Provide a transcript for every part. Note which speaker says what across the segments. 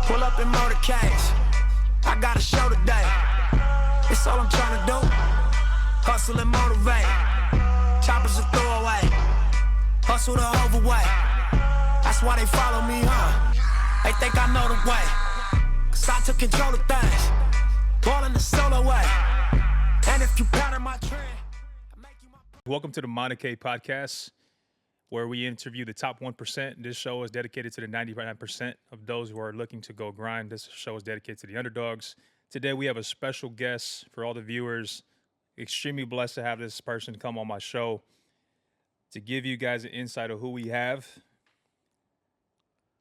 Speaker 1: Pull up in motorcades. I got a show today. It's all I'm trying to do. Hustle and motivate. Choppers a throwaway. Hustle the overweight. That's why they follow me, huh? They think I know the way. Cause I took control of things. Ballin' the solo way. And if you pattern my trend, I make you my...
Speaker 2: Welcome to the Monica Podcast, where we interview the top 1%. This show is dedicated to the 99% of those who are looking to go grind. This show is dedicated to the underdogs. Today, we have a special guest for all the viewers. Extremely blessed to have this person come on my show to give you guys an insight of who we have.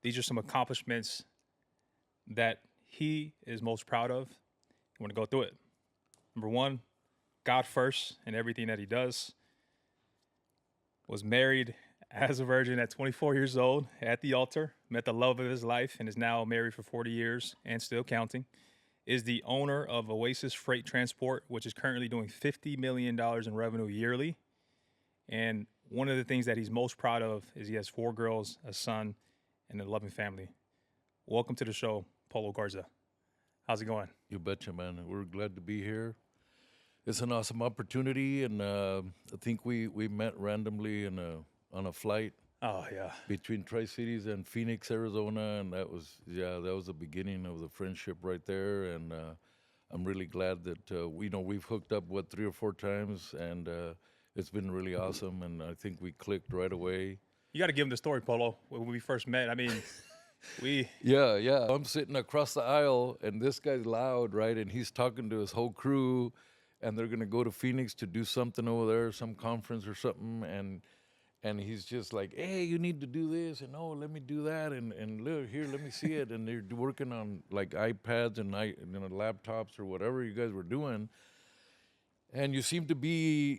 Speaker 2: These are some accomplishments that he is most proud of. I want to go through it. Number one, God first in everything that he does. Was married as a virgin at 24 years old at the altar. Met the love of his life and is now married for 40 years and still counting. Is the owner of Oasis Freight Transport, which is currently doing $50 million in revenue yearly. And one of the things that he's most proud of is he has 4 girls, a son, and a loving family. Welcome to the show, Polo Garza. How's it going?
Speaker 3: You betcha, man. We're glad to be here. It's an awesome opportunity, and I think we met randomly on a flight.
Speaker 2: Oh, yeah.
Speaker 3: Between Tri-Cities and Phoenix, Arizona, and that was the beginning of the friendship right there. And I'm really glad that we've hooked up 3 or 4 times, and it's been really awesome. And I think we clicked right away.
Speaker 2: You got to give him the story, Polo. When we first met, I mean,
Speaker 3: Yeah. I'm sitting across the aisle, and this guy's loud, right? And he's talking to his whole crew, and they're gonna go to Phoenix to do something over there, some conference or something, and he's just like, hey, you need to do this, and oh, let me do that, and look here, let me see it. And they're working on like iPads and laptops or whatever you guys were doing. And you seem to be,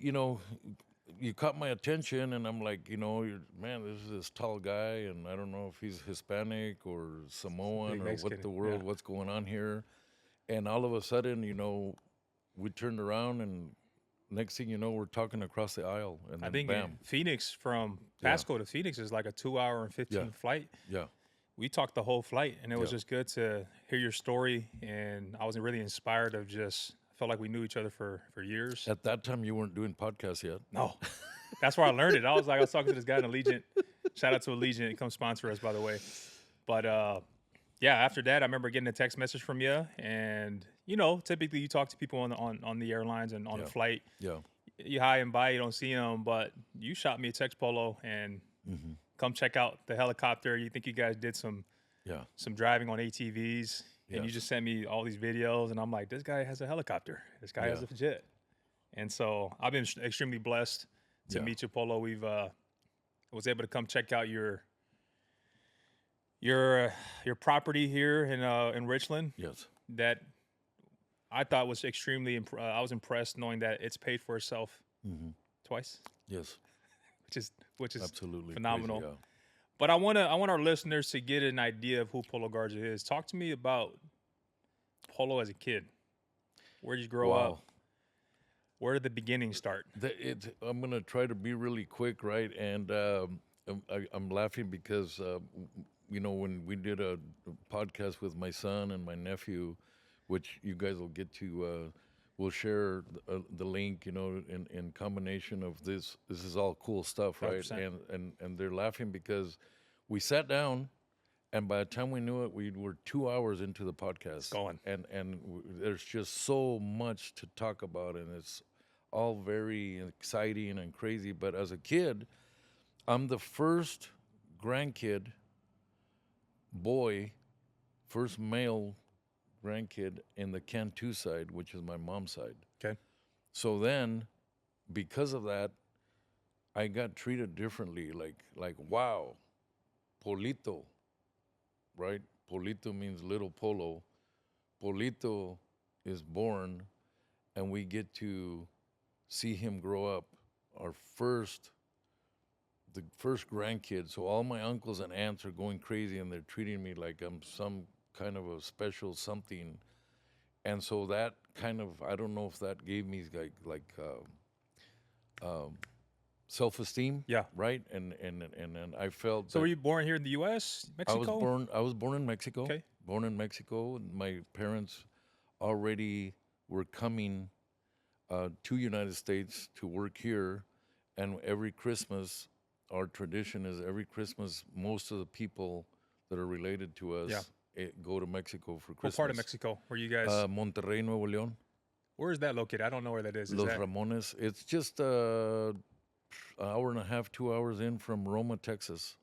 Speaker 3: you caught my attention, and I'm like, man, this is this tall guy, and I don't know if he's Hispanic or Samoan or what's going on here. And all of a sudden, we turned around, and next thing you know, we're talking across the aisle, and then
Speaker 2: I think
Speaker 3: bam.
Speaker 2: Phoenix, from Pasco to Phoenix is like a 2-hour and 15 flight.
Speaker 3: Yeah.
Speaker 2: We talked the whole flight, and it was just good to hear your story, and I was really inspired of I felt like we knew each other for years.
Speaker 3: At that time, you weren't doing podcasts yet.
Speaker 2: No. That's where I learned it. I was talking to this guy in Allegiant. Shout out to Allegiant. Come sponsor us, by the way. But, after that, I remember getting a text message from you, and, typically you talk to people on the airlines and on the flight.
Speaker 3: Yeah.
Speaker 2: You high and by, you don't see them, but you shot me a text, Polo, and come check out the helicopter. You think you guys did some driving on ATVs, and you just sent me all these videos, and I'm like, this guy has a helicopter. This guy has a jet. And so I've been extremely blessed to meet you, Polo. We've was able to come check out your property here in Richland.
Speaker 3: Yes.
Speaker 2: That I thought was extremely. I was impressed knowing that it's paid for itself twice.
Speaker 3: Yes.
Speaker 2: which is
Speaker 3: absolutely
Speaker 2: phenomenal.
Speaker 3: Crazy, yeah.
Speaker 2: But I want our listeners to get an idea of who Polo Garza is. Talk to me about Polo as a kid. Where did you grow up? Where did the beginning start?
Speaker 3: I'm going to try to be really quick, right? And I'm laughing because, when we did a podcast with my son and my nephew, which you guys will get to, we'll share the link, in combination of this. This is all cool stuff, right?
Speaker 2: 100%.
Speaker 3: And they're laughing because we sat down, and by the time we knew it, we were 2 hours into the podcast.
Speaker 2: It's going.
Speaker 3: And there's just so much to talk about, and it's all very exciting and crazy. But as a kid, I'm the first grandkid, first male grandkid in the Cantu side, which is my mom's side.
Speaker 2: Okay.
Speaker 3: So then, because of that, I got treated differently. Like wow, Polito, right? Polito means little Polo. Polito is born, and we get to see him grow up. The first grandkid. So all my uncles and aunts are going crazy, and they're treating me like I'm some kind of a special something. And so that kind of, I don't know if that gave me like self-esteem.
Speaker 2: Yeah.
Speaker 3: Right. And I felt.
Speaker 2: So were you born here in the U.S., Mexico?
Speaker 3: I was born in Mexico.
Speaker 2: Okay.
Speaker 3: born in Mexico. My parents already were coming to United States to work here, and every Christmas, our tradition is every Christmas, most of the people that are related to us
Speaker 2: Yeah.
Speaker 3: go to Mexico for
Speaker 2: What
Speaker 3: Christmas.
Speaker 2: part of Mexico were you guys?
Speaker 3: Monterrey, Nuevo León,
Speaker 2: Where is that located? I don't know where that is. Is
Speaker 3: Los
Speaker 2: that
Speaker 3: Ramones. It's just an hour and a half, 2 hours in from Roma, Texas.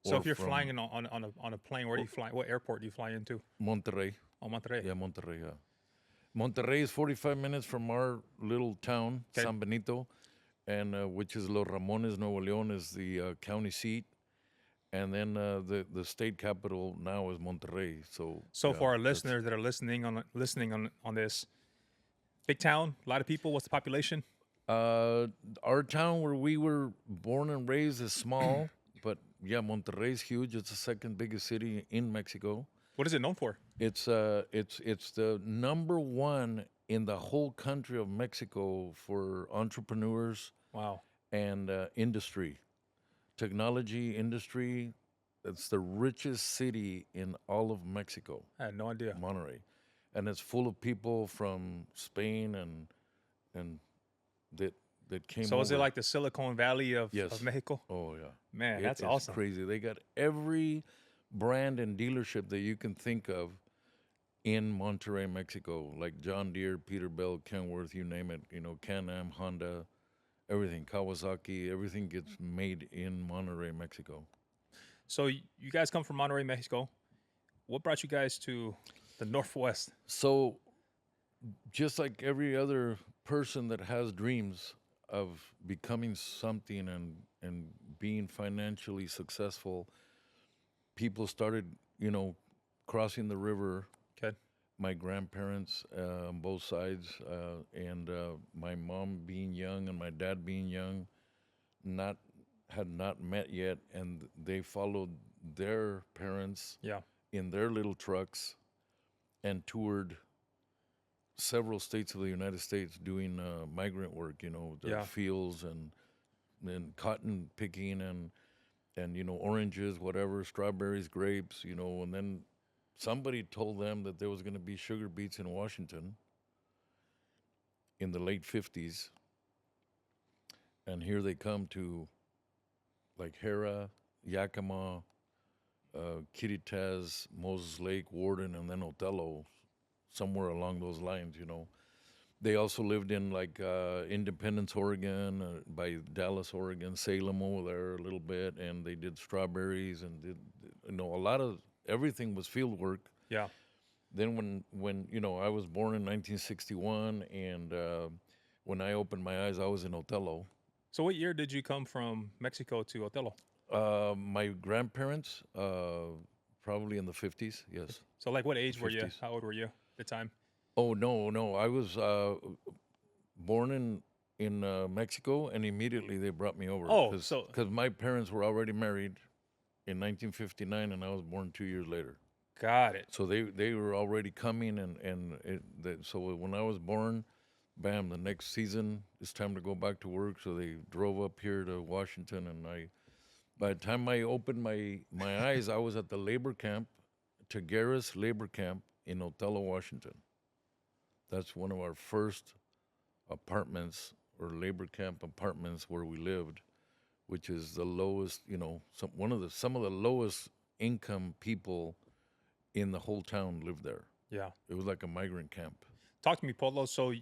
Speaker 2: so?
Speaker 3: Or
Speaker 2: If you're
Speaker 3: from
Speaker 2: flying on a plane, where do you fly? What airport do you fly into?
Speaker 3: Monterrey.
Speaker 2: Oh, Monterrey.
Speaker 3: Yeah, Monterrey, yeah. Monterrey is 45 minutes from our little town,
Speaker 2: Okay.
Speaker 3: San Benito, and which is Los Ramones, Nuevo León, is the county seat. And then the state capital now is Monterrey. So
Speaker 2: So
Speaker 3: yeah,
Speaker 2: for our
Speaker 3: that's-
Speaker 2: listeners that are listening on this, big town, a lot of people. What's the population?
Speaker 3: our town where we were born and raised is small, but yeah, Monterrey's huge. It's the second biggest city in Mexico.
Speaker 2: What is it known for?
Speaker 3: It's the number one in the whole country of Mexico for entrepreneurs
Speaker 2: Wow.
Speaker 3: and industry, technology industry. It's the richest city in all of Mexico,
Speaker 2: I had no idea.
Speaker 3: Monterrey, and it's full of people from Spain and that came.
Speaker 2: So is it
Speaker 3: over.
Speaker 2: like the Silicon Valley of
Speaker 3: Yes.
Speaker 2: Mexico?
Speaker 3: Oh yeah,
Speaker 2: Man,
Speaker 3: It
Speaker 2: that's
Speaker 3: is
Speaker 2: awesome.
Speaker 3: Crazy. They got every brand and dealership that you can think of in Monterrey, Mexico, like John Deere, Peterbilt, Kenworth, you name it. Can-Am, Honda, everything, Kawasaki, everything gets made in Monterrey, Mexico.
Speaker 2: So you guys come from Monterrey, Mexico. What brought you guys to the Northwest?
Speaker 3: So, just like every other person that has dreams of becoming something and being financially successful, people started, crossing the river.
Speaker 2: Okay.
Speaker 3: My grandparents on both sides, and my mom being young and my dad being young, had not met yet, and they followed their parents
Speaker 2: Yeah.
Speaker 3: in their little trucks and toured several states of the United States doing migrant work, the
Speaker 2: Yeah.
Speaker 3: fields and cotton picking and oranges, whatever, strawberries, grapes, and then somebody told them that there was going to be sugar beets in Washington in the late 50s. And here they come to like Hera, Yakima, Kittitas, Moses Lake, Warden, and then Othello, somewhere along those lines, They also lived in like Independence, Oregon, by Dallas, Oregon, Salem over there a little bit, and they did strawberries and did, a lot of everything was field work.
Speaker 2: Yeah.
Speaker 3: Then when I was born in 1961, and when I opened my eyes, I was in Othello.
Speaker 2: So what year did you come from Mexico to Othello?
Speaker 3: My grandparents, probably in the 50s, yes.
Speaker 2: So like what age were you?
Speaker 3: 50s.
Speaker 2: How old were you at the time?
Speaker 3: Oh no! I was born in Mexico, and immediately they brought me over.
Speaker 2: Oh,
Speaker 3: because my parents were already married in 1959, and I was born 2 years later.
Speaker 2: Got it.
Speaker 3: So they were already coming, so when I was born, bam! The next season it's time to go back to work. So they drove up here to Washington, and by the time I opened my eyes, I was at the labor camp, Tigueras Labor Camp in Othello, Washington. That's one of our first apartments or labor camp apartments where we lived, which is the lowest, some of the lowest income people in the whole town lived there.
Speaker 2: Yeah.
Speaker 3: It was like a migrant camp.
Speaker 2: Talk to me, Polo. So,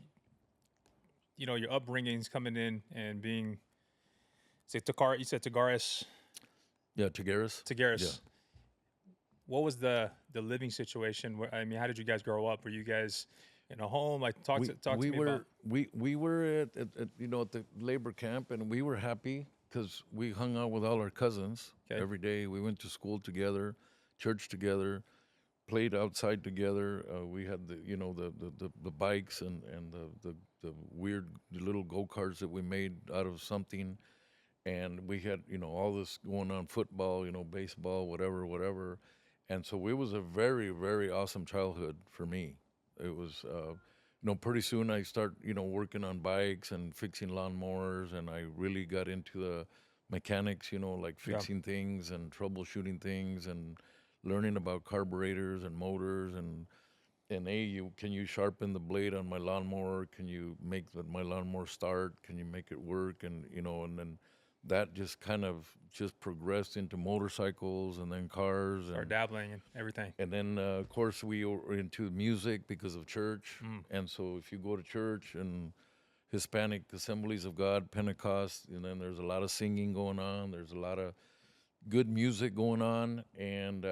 Speaker 2: your upbringing's coming in and being, you said Tigueras.
Speaker 3: Yeah, Tigueras.
Speaker 2: Tigueras.
Speaker 3: Yeah.
Speaker 2: What was the living situation? How did you guys grow up? Were you guys in a home? Like, talk to me about.
Speaker 3: We were at the labor camp, and we were happy because we hung out with all our cousins every day. We went to school together, church together, played outside together. We had the bikes and the weird little go-karts that we made out of something, and we had all this going on, football, baseball, whatever. And so it was a very, very awesome childhood for me. It was, pretty soon I start, working on bikes and fixing lawnmowers, and I really got into the mechanics, like fixing things and troubleshooting things and learning about carburetors and motors and can you sharpen the blade on my lawnmower? Can you make my lawnmower start? Can you make it work? And and then that just kind of just progressed into motorcycles and then cars
Speaker 2: Start dabbling and everything.
Speaker 3: and then of course we were into music because of church. And so if you go to church and Hispanic Assemblies of God, Pentecost, and then there's a lot of singing going on. There's a lot of good music going on, and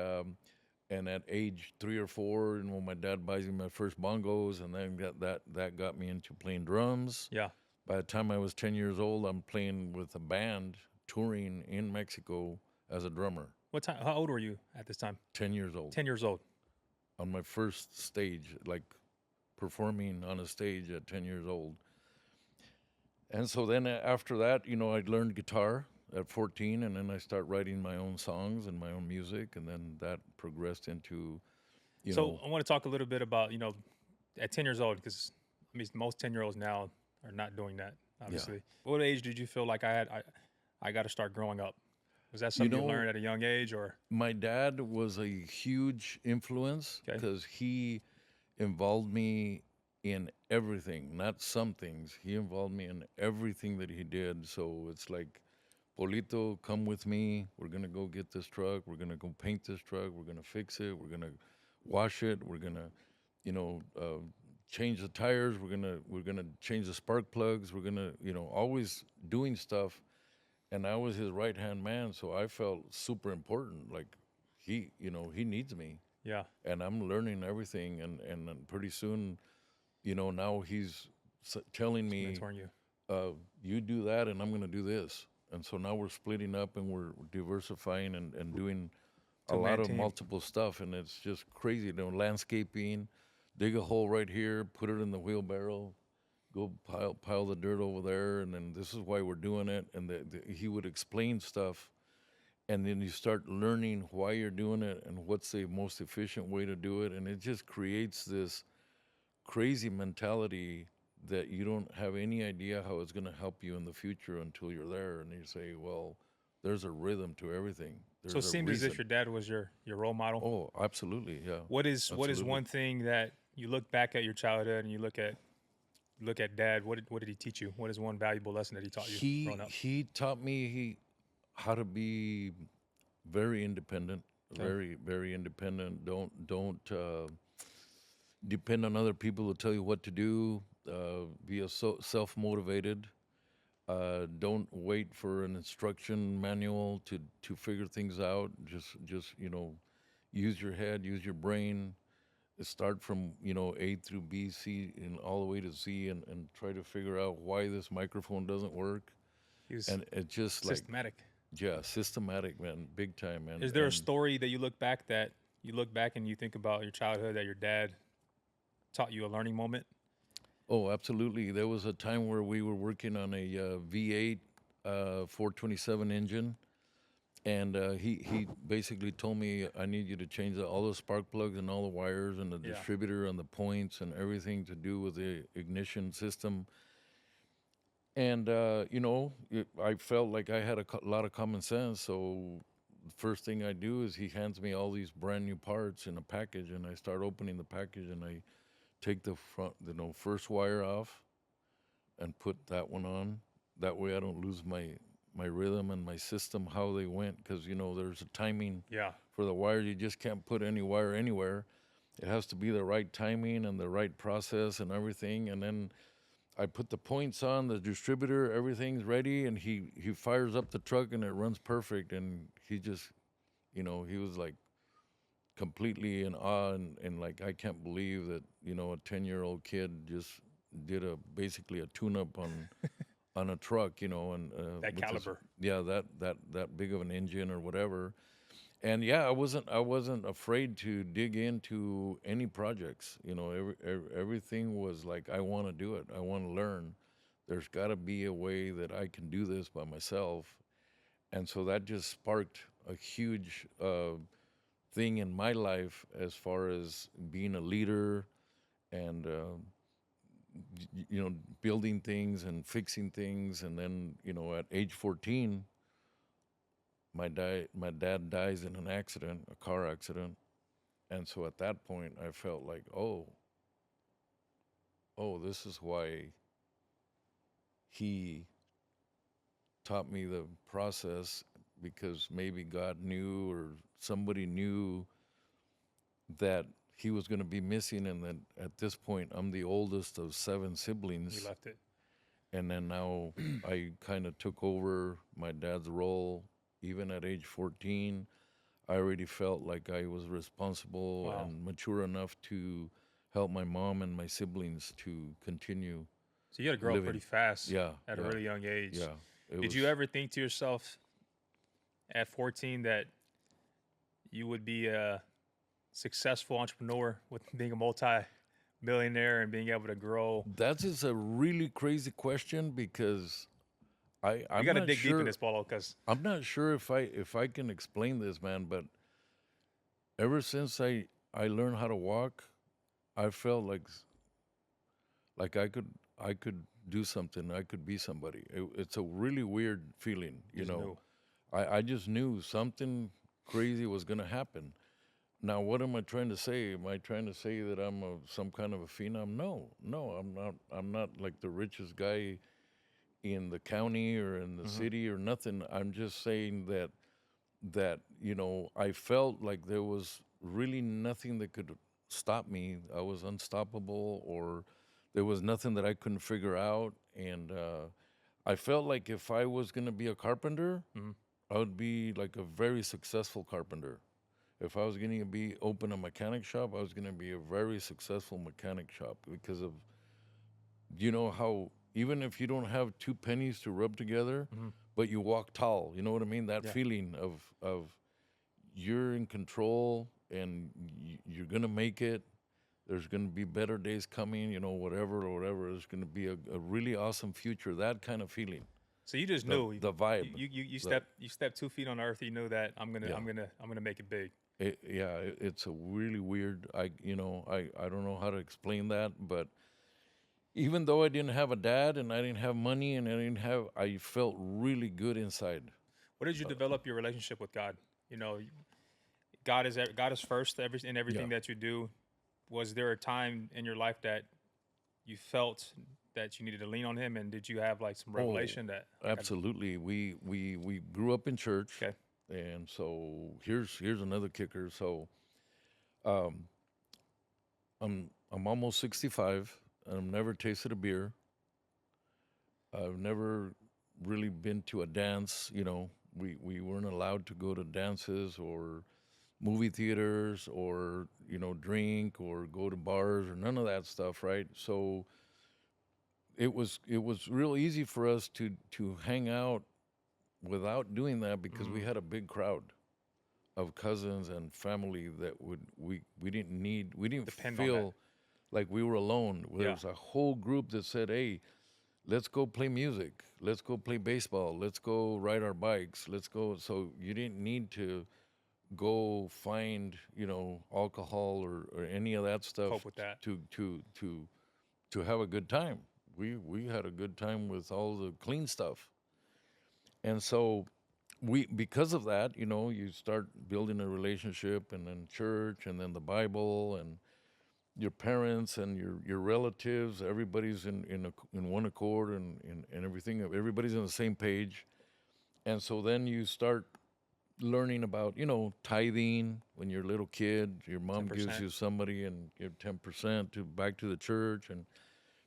Speaker 3: at age 3 or 4, my dad buys me my first bongos, and then that got me into playing drums.
Speaker 2: Yeah.
Speaker 3: By the time I was 10 years old, I'm playing with a band touring in Mexico as a drummer.
Speaker 2: What time? How old were you at this time?
Speaker 3: 10 years old.
Speaker 2: 10 years old.
Speaker 3: On my first stage, like performing on a stage at 10 years old. And so then after that, I learned guitar at 14, and then I start writing my own songs and my own music, and then that progressed into,
Speaker 2: So I want to talk a little bit about, at 10 years old, because I mean, most 10-year-olds now are not doing that, obviously. What age did you feel like I got to start growing up? Was that something you learned at a young age, or?
Speaker 3: My dad was a huge influence because he involved me in everything, not some things. He involved me in everything that he did. So it's like, Polito, come with me. We're going to go get this truck. We're going to go paint this truck. We're going to fix it. We're going to wash it. We're going to, change the tires. We're going to change the spark plugs. We're going to, always doing stuff. And I was his right-hand man, so I felt super important. Like he needs me.
Speaker 2: Yeah.
Speaker 3: And I'm learning everything. And then pretty soon, now he's telling me,
Speaker 2: mentoring you.
Speaker 3: You do that and I'm going to do this. And so now we're splitting up and we're diversifying and doing a lot of multiple stuff. And it's just crazy, landscaping, dig a hole right here, put it in the wheelbarrow, go pile the dirt over there. And then this is why we're doing it. And he would explain stuff. And then you start learning why you're doing it and what's the most efficient way to do it. And it just creates this crazy mentality that you don't have any idea how it's going to help you in the future until you're there. And you say, well, there's a rhythm to everything.
Speaker 2: So it seemed as if your dad was your role model.
Speaker 3: Oh, absolutely, yeah.
Speaker 2: What is one thing that you look back at your childhood and you look at Dad? What did he teach you? What is one valuable lesson that he taught you growing up?
Speaker 3: He taught me how to be very independent, very, very independent. Don't depend on other people to tell you what to do. Be self-motivated. Don't wait for an instruction manual to figure things out. Just use your head, use your brain. Start from A through B, C, and all the way to Z, and try to figure out why this microphone doesn't work. And it's just
Speaker 2: systematic.
Speaker 3: Systematic, man, big time, man.
Speaker 2: Is there a story that you look back and you think about your childhood that your dad taught you a learning moment?
Speaker 3: Oh, absolutely. There was a time where we were working on a V8 427 engine, and he basically told me, I need you to change all the spark plugs and all the wires and the distributor and the points and everything to do with the ignition system. And, I felt like I had a lot of common sense, so the first thing I do is he hands me all these brand new parts in a package, and I start opening the package, and I take the first wire off and put that one on. That way I don't lose my rhythm and my system, how they went, because, there's a timing for the wires. You just can't put any wire anywhere. It has to be the right timing and the right process and everything. And then I put the points on, the distributor, everything's ready, and he fires up the truck and it runs perfect. And he just, he was like, completely in awe and like, I can't believe that, a 10-year-old kid just did basically a tune-up on a truck, and
Speaker 2: that caliber.
Speaker 3: That big of an engine or whatever. And I wasn't afraid to dig into any projects. Everything was like, I want to do it. I want to learn. There's got to be a way that I can do this by myself. And so that just sparked a huge thing in my life as far as being a leader and building things and fixing things. And then at age 14, my dad dies in an accident, a car accident, and so at that point I felt like, oh, this is why he taught me the process, because maybe God knew or somebody knew that he was going to be missing, and that at this point I'm the oldest of 7
Speaker 2: You
Speaker 3: siblings,
Speaker 2: left it.
Speaker 3: and then now I kind of took over my dad's role. Even at age 14, I already felt like I was responsible
Speaker 2: Wow.
Speaker 3: and mature enough to help my mom and my siblings to continue
Speaker 2: So you had to grow up
Speaker 3: living.
Speaker 2: pretty fast
Speaker 3: Yeah,
Speaker 2: at a
Speaker 3: yeah,
Speaker 2: really young age.
Speaker 3: yeah. It
Speaker 2: Did
Speaker 3: was
Speaker 2: you ever think to yourself at 14 that you would be a successful entrepreneur with being a multi-millionaire and being able to grow?
Speaker 3: That is a really crazy question, because
Speaker 2: We
Speaker 3: I'm
Speaker 2: got to
Speaker 3: not
Speaker 2: dig deep in
Speaker 3: sure.
Speaker 2: this, Polo, because
Speaker 3: I'm not sure if I can explain this, man. But ever since I learned how to walk, I felt like I could do something. I could be somebody. It's a really weird feeling,
Speaker 2: you just knew.
Speaker 3: I just knew something crazy was gonna happen. Now, what am I trying to say? Am I trying to say that I'm some kind of a phenom? No, no, I'm not. I'm not like the richest guy in the county or in the
Speaker 2: Mm-hmm.
Speaker 3: city or nothing. I'm just saying that I felt like there was really nothing that could stop me. I was unstoppable, or there was nothing that I couldn't figure out. And I felt like if I was going to be a carpenter,
Speaker 2: Mm-hmm.
Speaker 3: I would be like a very successful carpenter. If I was going to be open a mechanic shop, I was going to be a very successful mechanic shop, because of how even if you don't have 2 pennies to rub together,
Speaker 2: Mm-hmm.
Speaker 3: but you walk tall, you know what I mean? That
Speaker 2: Yeah.
Speaker 3: feeling of you're in control, and you're gonna make it. There's gonna be better days coming, whatever. There's gonna be a really awesome future. That kind of feeling,
Speaker 2: So you just
Speaker 3: the
Speaker 2: knew
Speaker 3: the vibe.
Speaker 2: you
Speaker 3: the-
Speaker 2: stepped 2 feet on earth. You knew that
Speaker 3: Yeah.
Speaker 2: I'm gonna make it big.
Speaker 3: It's a really weird. I don't know how to explain that, but even though I didn't have a dad and I didn't have money and I felt really good inside.
Speaker 2: What did you develop your relationship with God? You know, God is first in everything
Speaker 3: Yeah.
Speaker 2: that you do. Was there a time in your life that you felt that you needed to lean on Him, and did you have like some revelation that
Speaker 3: Absolutely. We grew up in church,
Speaker 2: Okay.
Speaker 3: and so here's another kicker. So, um, I'm almost 65, and I've never tasted a beer. I've never really been to a dance. We weren't allowed to go to dances or movie theaters, or drink or go to bars, or none of that stuff, right? So it was real easy for us to hang out without doing that, because we had a big crowd of cousins and family that we didn't
Speaker 2: Depend on
Speaker 3: feel like we were alone. There
Speaker 2: Yeah.
Speaker 3: was a whole group that said, "Hey, let's go play music. Let's go play baseball. Let's go ride our bikes. Let's go." So you didn't need to go find, alcohol or any of that stuff
Speaker 2: Cope with that.
Speaker 3: to have a good time. We had a good time with all the clean stuff. And so because of that, you start building a relationship, and then church, and then the Bible, and your parents and your relatives, everybody's in one accord, and everything. Everybody's on the same page. And so then you start learning about, tithing. When you're a little kid, your mom gives
Speaker 2: 10%.
Speaker 3: you somebody and give 10% back to the church, and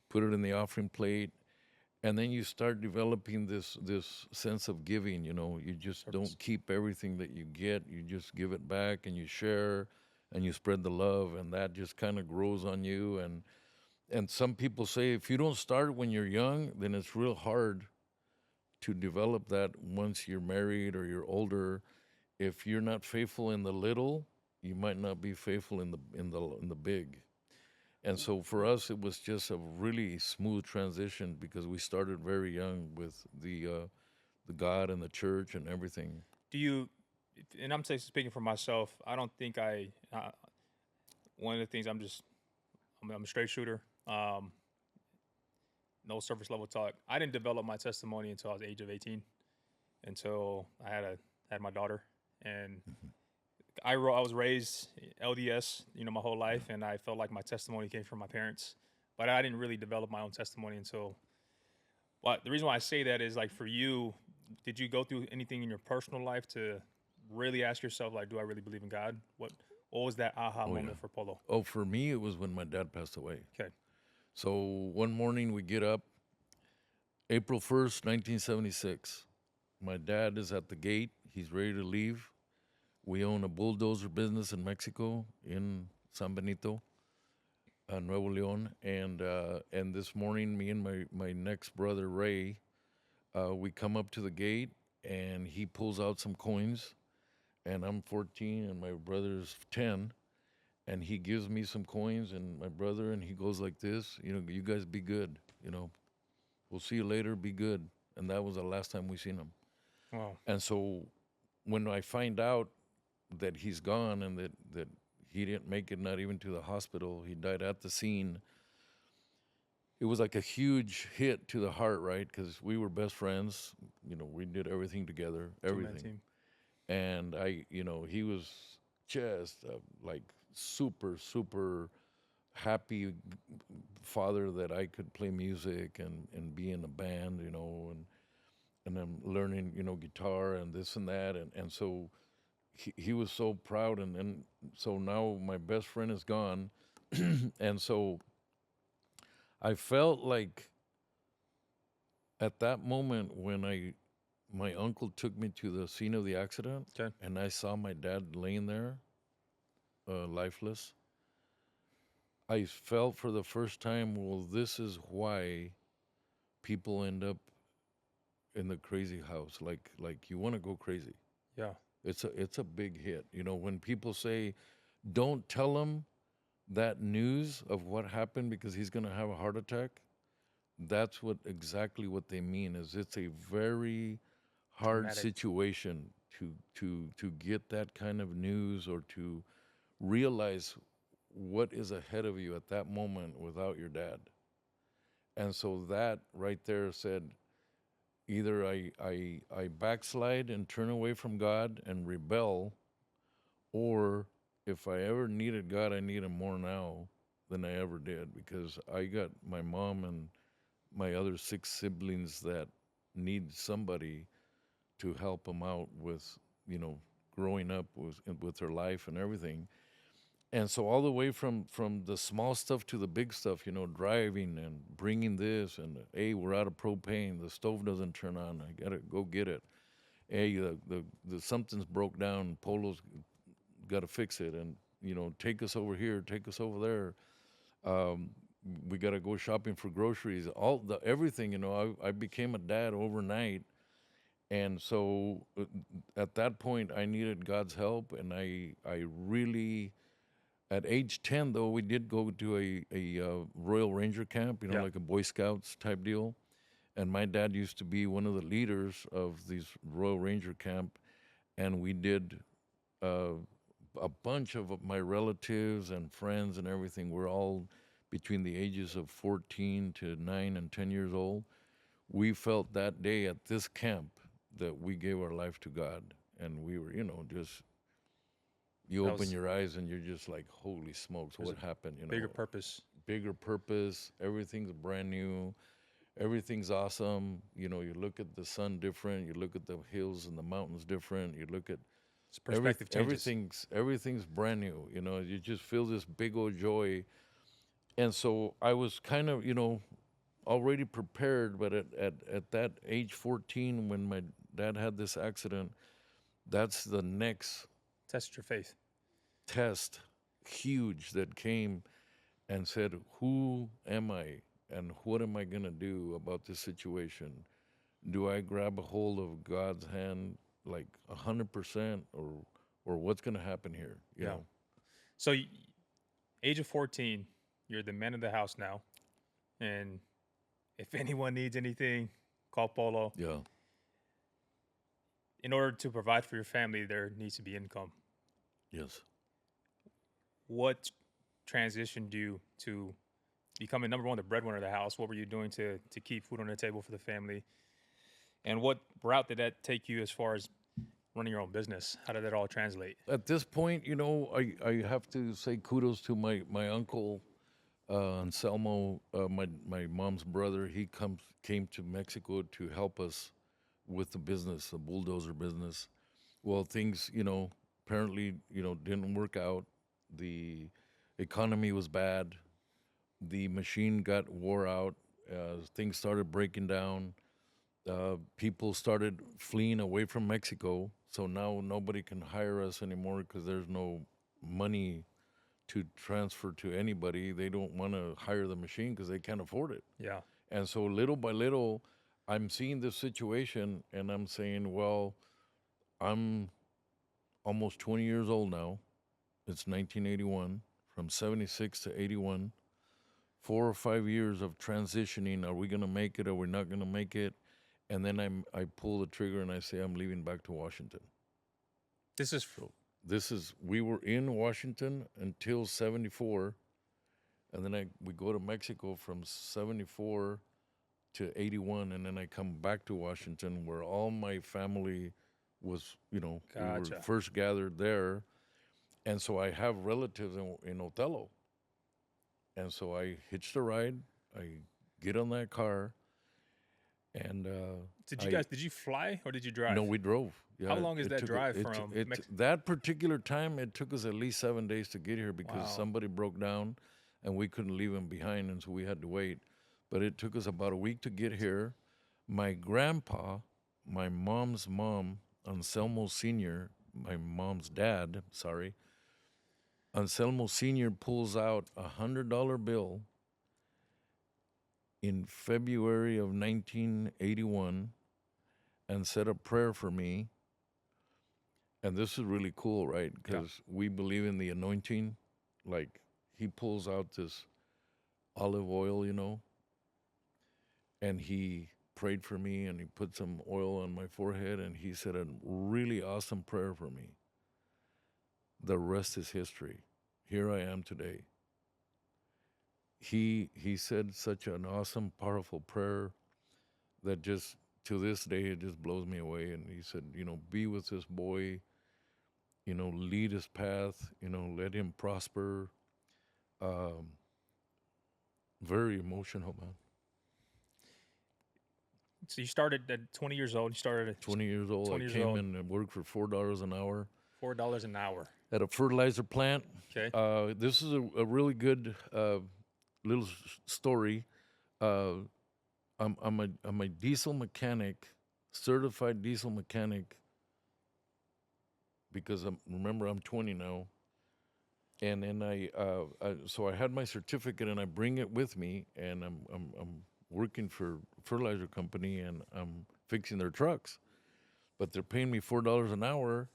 Speaker 3: put it in the offering plate. And then you start developing this sense of giving. You just don't keep everything that you get. You just give it back, and you share, and you spread the love, and that just kind of grows on you. And some people say, if you don't start when you're young, then it's real hard to develop that once you're married or you're older. If you're not faithful in the little, you might not be faithful in the big. And so for us, it was just a really smooth transition, because we started very young with the God and the church and everything.
Speaker 2: Do you? And I'm speaking for myself. I don't think one of the things I'm a straight shooter. No surface level talk. I didn't develop my testimony until I was the age of 18. Until I had had my daughter, and I was raised LDS, my whole life, and I felt like my testimony came from my parents, but I didn't really develop my own testimony until. Well, the reason why I say that is like for you, did you go through anything in your personal life to really ask yourself, like, do I really believe in God? What was that aha moment
Speaker 3: yeah.
Speaker 2: for Polo?
Speaker 3: Oh, for me, it was when my dad passed away.
Speaker 2: Okay.
Speaker 3: So one morning we get up, April 1st, 1976. My dad is at the gate. He's ready to leave. We own a bulldozer business in Mexico, in San Benito, Nuevo León. And this morning, me and my next brother, Ray, we come up to the gate, and he pulls out some coins. And I'm 14, and my brother's 10. And he gives me some coins, and my brother, and he goes like this, you guys be good, we'll see you later, be good. And that was the last time we seen him.
Speaker 2: Wow.
Speaker 3: And so when I find out that he's gone and that he didn't make it, not even to the hospital, he died at the scene, it was like a huge hit to the heart, right? Because we were best friends, we did everything together, everything.
Speaker 2: Team.
Speaker 3: And he was just like super, super happy father that I could play music and be in a band, and I'm learning, guitar and this and that. And so he was so proud. And so now my best friend is gone. And so I felt like at that moment when my uncle took me to the scene of the accident,
Speaker 2: Okay.
Speaker 3: and I saw my dad laying there, lifeless, I felt for the first time, well, this is why people end up in the crazy house. Like you want to go crazy.
Speaker 2: Yeah.
Speaker 3: It's a big hit. When people say, don't tell him that news of what happened because he's going to have a heart attack, that's exactly what they mean. Is it's a very hard
Speaker 2: Traumatic.
Speaker 3: situation to get that kind of news, or to realize what is ahead of you at that moment without your dad. And so that right there said, either I backslide and turn away from God and rebel, or if I ever needed God, I need him more now than I ever did, because I got my mom and my other 6 siblings that need somebody to help them out with, growing up with their life and everything. And so all the way from the small stuff to the big stuff, driving and bringing this, and hey, we're out of propane, the stove doesn't turn on, I gotta go get it. Hey, the something's broke down, Polo's got to fix it, and take us over here, take us over there. We got to go shopping for groceries, everything. I became a dad overnight. And so at that point, I needed God's help, and I really, at age 10, though, we did go to a Royal Ranger camp,
Speaker 2: Yeah.
Speaker 3: like a Boy Scouts type deal. And my dad used to be one of the leaders of these Royal Ranger camp, and we did a bunch of my relatives and friends and everything. We're all between the ages of 14 to 9 and 10 years old. We felt that day at this camp that we gave our life to God, and we were, just, you open your eyes and you're just like, holy smokes, what happened?
Speaker 2: Bigger purpose.
Speaker 3: Bigger purpose. Everything's brand new. Everything's awesome. You look at the sun different. You look at the hills and the mountains different. You look at
Speaker 2: Perspective changes.
Speaker 3: everything's brand new. You just feel this big old joy. And so I was kind of, already prepared, but at that age 14, when my dad had this accident, that's the next
Speaker 2: Test your faith.
Speaker 3: test, huge, that came and said, who am I and what am I going to do about this situation? Do I grab a hold of God's hand like 100%, or what's going to happen here? You know?
Speaker 2: So age of 14, you're the man of the house now. And if anyone needs anything, call Polo.
Speaker 3: Yeah.
Speaker 2: In order to provide for your family, there needs to be income.
Speaker 3: Yes.
Speaker 2: What transitioned you to becoming, number one, the breadwinner of the house? What were you doing to keep food on the table for the family? And what route did that take you as far as running your own business? How did that all translate?
Speaker 3: At this point, I have to say kudos to my uncle Anselmo, my mom's brother. He came to Mexico to help us with the business, the bulldozer business. Well, things, apparently, didn't work out. The economy was bad. The machine got wore out. Things started breaking down. People started fleeing away from Mexico. So now nobody can hire us anymore because there's no money to transfer to anybody. They don't want to hire the machine because they can't afford it.
Speaker 2: Yeah.
Speaker 3: And so little by little, I'm seeing this situation and I'm saying, well, I'm almost 20 years old now. It's 1981, from 76 to 81. 4 or 5 years of transitioning. Are we going to make it? Are we not going to make it? And then I pull the trigger and I say, I'm leaving back to Washington. We were in Washington until 74. And then we go to Mexico from 74 to 81. And then I come back to Washington where all my family was, we were first gathered there. And so I have relatives in Othello. And so I hitched a ride. I get on that car, and
Speaker 2: did you fly or did you drive?
Speaker 3: No, we drove. Yeah,
Speaker 2: how long is that drive from Mexico?
Speaker 3: That particular time, it took us at least 7 days to get here because somebody broke down, and we couldn't leave him behind, and so we had to wait. But it took us about a week to get here. My grandpa, my mom's mom, Anselmo Sr., my mom's dad, sorry, Anselmo Sr. pulls out $100 bill in February of 1981 and said a prayer for me. And this is really cool, right? Because we believe in the anointing. Like, he pulls out this olive oil, and he prayed for me and he put some oil on my forehead and he said a really awesome prayer for me. The rest is history. Here I am today. He said such an awesome, powerful prayer that just to this day it just blows me away. And he said, be with this boy, lead his path, let him prosper. Very emotional, man.
Speaker 2: So you started at 20 years old. You started at
Speaker 3: 20 years old.
Speaker 2: 20
Speaker 3: I
Speaker 2: years
Speaker 3: came
Speaker 2: old.
Speaker 3: in and worked for $4 an hour.
Speaker 2: $4 an hour.
Speaker 3: At a fertilizer plant.
Speaker 2: Okay.
Speaker 3: This is a really good little story. I'm a diesel mechanic, certified diesel mechanic, because remember I'm 20 now. And then so I had my certificate and I bring it with me, and I'm working for a fertilizer company and I'm fixing their trucks, but they're paying me $4 an hour.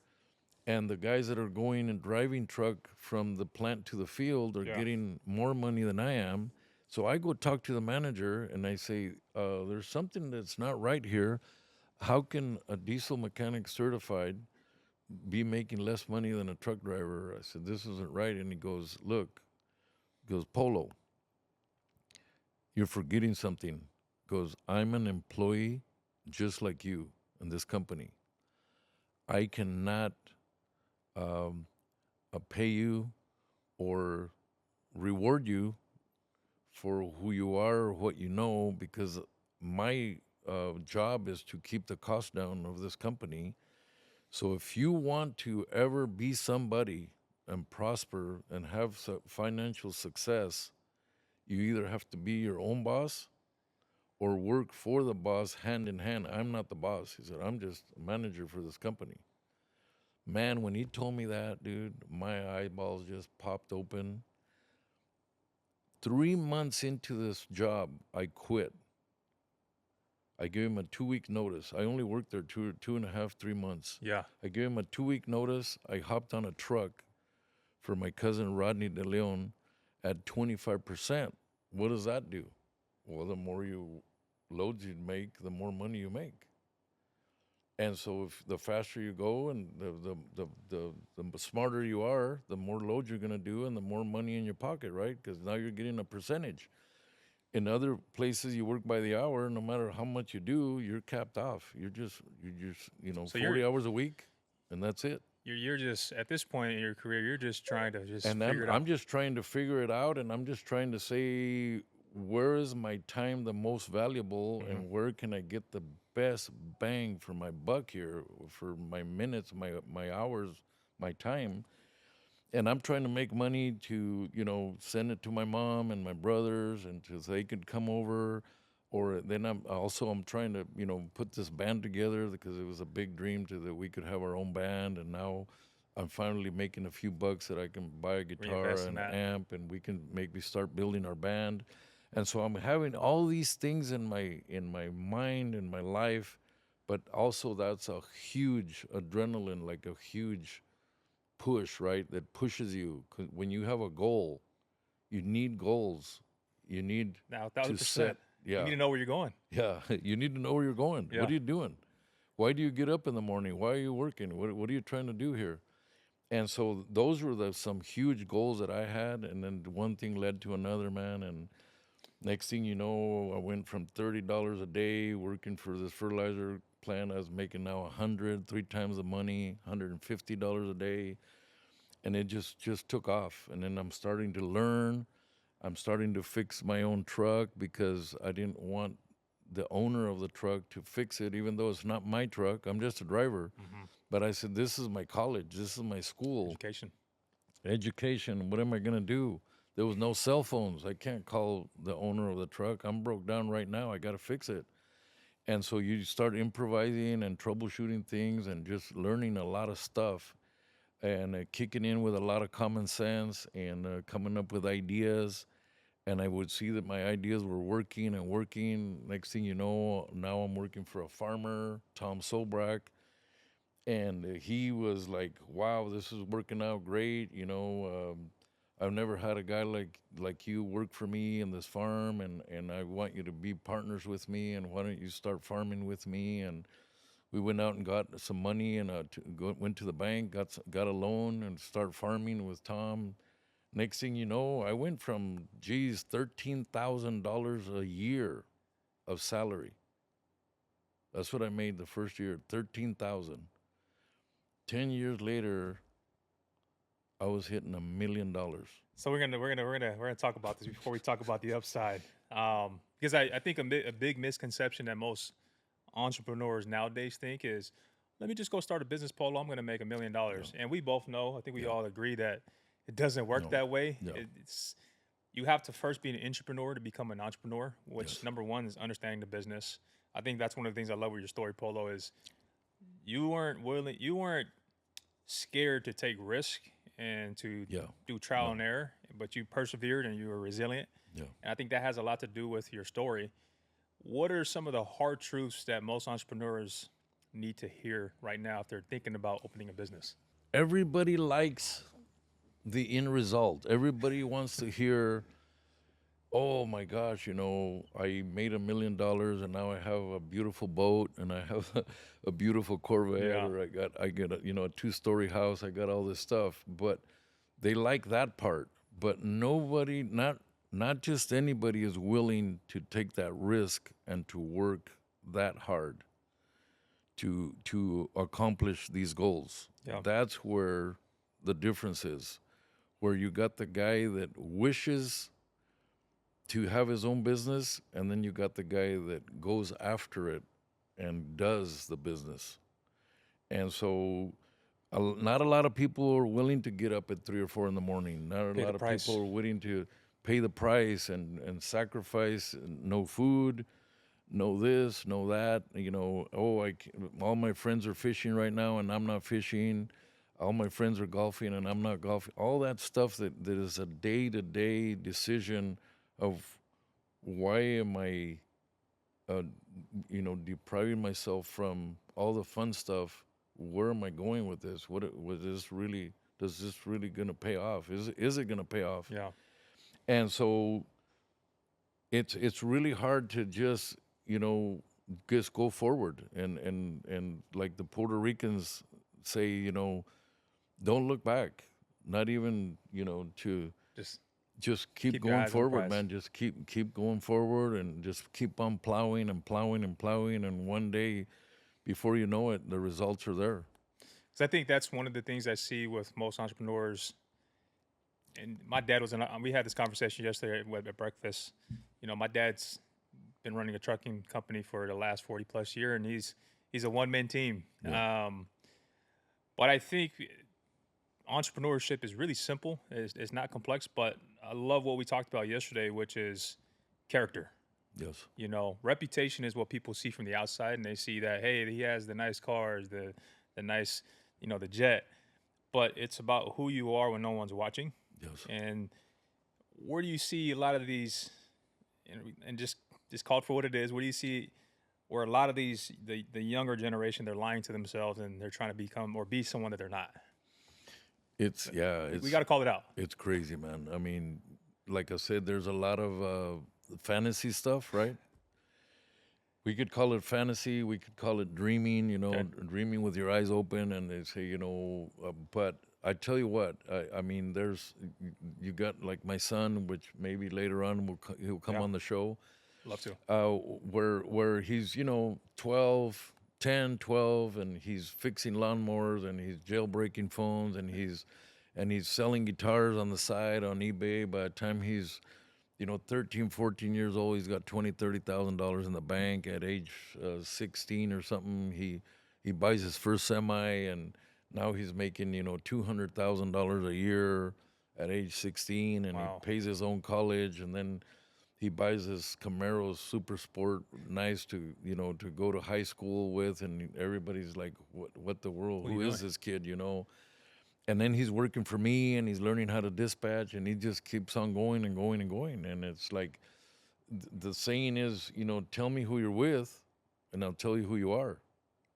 Speaker 3: And the guys that are going and driving truck from the plant to the field are getting more money than I am. So I go talk to the manager and I say, there's something that's not right here. How can a diesel mechanic certified be making less money than a truck driver? I said, this isn't right. And he goes, look, Polo, you're forgetting something. Goes, I'm an employee just like you in this company. I cannot pay you or reward you for who you are or what you know, because my job is to keep the cost down of this company. So if you want to ever be somebody and prosper and have financial success, you either have to be your own boss or work for the boss hand in hand. I'm not the boss. He said, I'm just a manager for this company. Man, when he told me that, dude, my eyeballs just popped open. 3 months into this job, I quit. I gave him a 2-week notice. I only worked there two and a half, 3 months.
Speaker 2: Yeah.
Speaker 3: I gave him a 2-week notice. I hopped on a truck for my cousin Rodney De Leon at 25%. What does that do? Well, the more loads you make, the more money you make. And so if the faster you go and the smarter you are, the more load you're going to do and the more money in your pocket, right? Because now you're getting a percentage. In other places, you work by the hour. No matter how much you do, you're capped off. You're just 40 hours a week. and that's it.
Speaker 2: You're just at this point in your career, you're just trying to just
Speaker 3: And
Speaker 2: figure it
Speaker 3: I'm
Speaker 2: out.
Speaker 3: just trying to figure it out, and I'm just trying to say, where is my time the most valuable,
Speaker 2: Mm-hmm.
Speaker 3: and where can I get the best bang for my buck here, for my minutes, my hours, my time. And I'm trying to make money to, send it to my mom and my brothers, and to they could come over. Or then I'm trying to, put this band together, because it was a big dream that we could have our own band. And now I'm finally making a few bucks that I can buy a guitar
Speaker 2: Reinvest in
Speaker 3: and an
Speaker 2: that.
Speaker 3: amp, and we can maybe start building our band. And so I'm having all these things in my mind, in my life, but also that's a huge adrenaline, like a huge push, right? That pushes you. 'Cause when you have a goal, you need goals. You need
Speaker 2: Now,
Speaker 3: to
Speaker 2: 1,000%.
Speaker 3: set.
Speaker 2: You need
Speaker 3: Yeah,
Speaker 2: to know where you're going.
Speaker 3: yeah. You need to know where you're going.
Speaker 2: Yeah.
Speaker 3: What are you doing? Why do you get up in the morning? Why are you working? What are you trying to do here? And so those were some huge goals that I had, and then one thing led to another, man. And next thing you know, I went from $30 a day working for this fertilizer plant. I was making now 100, 3 times the money, $150 a day, and it just took off. And then I'm starting to learn. I'm starting to fix my own truck, because I didn't want the owner of the truck to fix it, even though it's not my truck. I'm just a driver.
Speaker 2: Mm-hmm.
Speaker 3: But I said, this is my college. This is my school.
Speaker 2: Education.
Speaker 3: Education. What am I going to do? There was no cell phones. I can't call the owner of the truck. I'm broke down right now. I got to fix it. And so you start improvising and troubleshooting things, and just learning a lot of stuff, and kicking in with a lot of common sense, and coming up with ideas. And I would see that my ideas were working and working. Next thing you know, now I'm working for a farmer, Tom Sobrak, and he was like, "Wow, this is working out great." I've never had a guy like you work for me in this farm, and I want you to be partners with me. And why don't you start farming with me? And we went out and got some money, and went to the bank, got a loan, and start farming with Tom. Next thing you know, I went from, $13,000 a year of salary. That's what I made the first year, 13,000. 10 years later, I was hitting $1 million.
Speaker 2: So we're gonna talk about this before we talk about the upside, because I think a big misconception that most entrepreneurs nowadays think is, let me just go start a business, Polo. I'm gonna make $1 million, and we both know. I think we all agree that it doesn't work
Speaker 3: No.
Speaker 2: that way.
Speaker 3: No.
Speaker 2: It's you have to first be an entrepreneur to become an entrepreneur. Which
Speaker 3: Yes.
Speaker 2: number one is understanding the business. I think that's one of the things I love with your story, Polo, is you weren't scared to take risk and to
Speaker 3: Yeah.
Speaker 2: do trial and error, but you persevered and you were resilient.
Speaker 3: Yeah.
Speaker 2: And I think that has a lot to do with your story. What are some of the hard truths that most entrepreneurs need to hear right now if they're thinking about opening a business?
Speaker 3: Everybody likes the end result. Everybody wants to hear, "Oh my gosh, I made $1 million, and now I have a beautiful boat, and I have a beautiful Corvette,
Speaker 2: Yeah.
Speaker 3: or I get a 2-story house. I got all this stuff." But they like that part. But nobody, not just anybody, is willing to take that risk and to work that hard to accomplish these goals.
Speaker 2: Yeah.
Speaker 3: That's where the difference is. Where you got the guy that wishes to have his own business, and then you got the guy that goes after it and does the business. And so, not a lot of people are willing to get up at 3 or 4 in the morning. Not a
Speaker 2: Pay the
Speaker 3: lot of
Speaker 2: price.
Speaker 3: people are willing to pay the price and sacrifice. No food, no this, no that. All my friends are fishing right now, and I'm not fishing. All my friends are golfing, and I'm not golfing. All that stuff that is a day-to-day decision of, why am I, depriving myself from all the fun stuff? Where am I going with this? Does this really gonna pay off? Is it gonna pay off?
Speaker 2: Yeah.
Speaker 3: And so it's really hard to just go forward, and like the Puerto Ricans say, don't look back. Not even to
Speaker 2: Just
Speaker 3: keep
Speaker 2: keep your
Speaker 3: going
Speaker 2: eyes on the
Speaker 3: forward,
Speaker 2: prize.
Speaker 3: man. Just keep going forward, and just keep on plowing and plowing and plowing, and one day, before you know it, the results are there.
Speaker 2: Because I think that's one of the things I see with most entrepreneurs. And my dad was we had this conversation yesterday at breakfast. You know, my dad's been running a trucking company for the last 40 plus year, and he's a one-man team.
Speaker 3: Yeah.
Speaker 2: But I think entrepreneurship is really simple. It's not complex, but I love what we talked about yesterday, which is character.
Speaker 3: Yes.
Speaker 2: You know, reputation is what people see from the outside, and they see that, hey, he has the nice cars, the nice, you know, the jet. But it's about who you are when no one's watching.
Speaker 3: Yes.
Speaker 2: And where do you see a lot of these, and just call it for what it is, where do you see where a lot of these, the younger generation, they're lying to themselves and they're trying to become or be someone that they're not?
Speaker 3: It's
Speaker 2: We got to call it out.
Speaker 3: It's crazy, man. I mean, like I said, there's a lot of fantasy stuff, right? We could call it fantasy. We could call it dreaming, you know,
Speaker 2: Okay.
Speaker 3: dreaming with your eyes open. And they say, you know, but I tell you what, I mean, you got like my son, which maybe later on he'll come
Speaker 2: Yeah.
Speaker 3: on the show,
Speaker 2: Love to.
Speaker 3: where he's, you know, 10, 12, and he's fixing lawnmowers and he's jailbreaking phones and he's selling guitars on the side on eBay. By the time he's, you know, 13, 14 years old, he's got $20,000, $30,000 in the bank. At age 16 or something, he buys his first semi, and now he's making, you know, $200,000 a year at age 16, and
Speaker 2: Wow.
Speaker 3: he pays his own college, and then he buys his Camaro Super Sport, nice to, you know, to go to high school with, and everybody's like, what the world?
Speaker 2: What are
Speaker 3: Who
Speaker 2: you
Speaker 3: is
Speaker 2: doing?
Speaker 3: this kid, you know? And then he's working for me, and he's learning how to dispatch, and he just keeps on going and going and going. And it's like the saying is, you know, tell me who you're with, and I'll tell you who you are.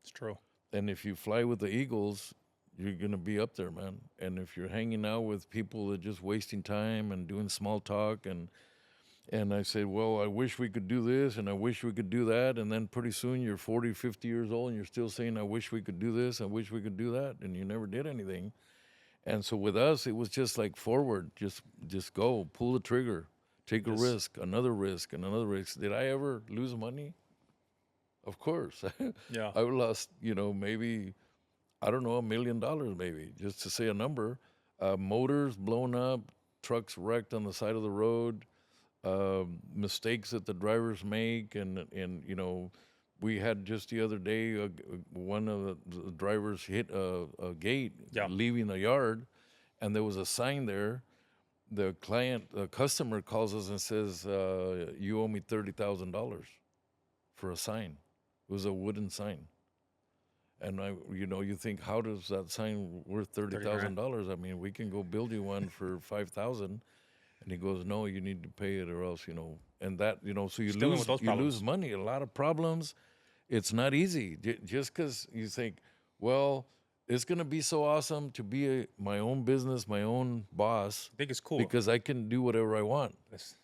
Speaker 2: It's true.
Speaker 3: And if you fly with the Eagles, you're gonna be up there, man. And if you're hanging out with people that are just wasting time and doing small talk, and I said, well, I wish we could do this, and I wish we could do that, and then pretty soon you're 40, 50 years old, and you're still saying, I wish we could do this, I wish we could do that, and you never did anything. And so with us, it was just like forward, just go, pull the trigger, take a
Speaker 2: Yes.
Speaker 3: risk, another risk, and another risk. Did I ever lose money? Of course.
Speaker 2: Yeah.
Speaker 3: I lost, you know, maybe, I don't know, $1 million maybe, just to say a number. Motors blown up, trucks wrecked on the side of the road, mistakes that the drivers make, and you know, we had just the other day one of the drivers hit a gate
Speaker 2: Yeah.
Speaker 3: leaving the yard, and there was a sign there. The customer calls us and says, "You owe me $30,000 for a sign." It was a wooden sign, and you know, you think, how does that sign worth $30,000? I mean, we can go build you one for 5,000. And he goes, no, you need to pay it, or else, you know, and that, you know, so you
Speaker 2: Still in with those
Speaker 3: lose
Speaker 2: problems.
Speaker 3: money, a lot of problems. It's not easy. Just because you think, well, it's going to be so awesome to be my own business, my own boss,
Speaker 2: I think it's cool.
Speaker 3: because I can do whatever I want.
Speaker 2: It's-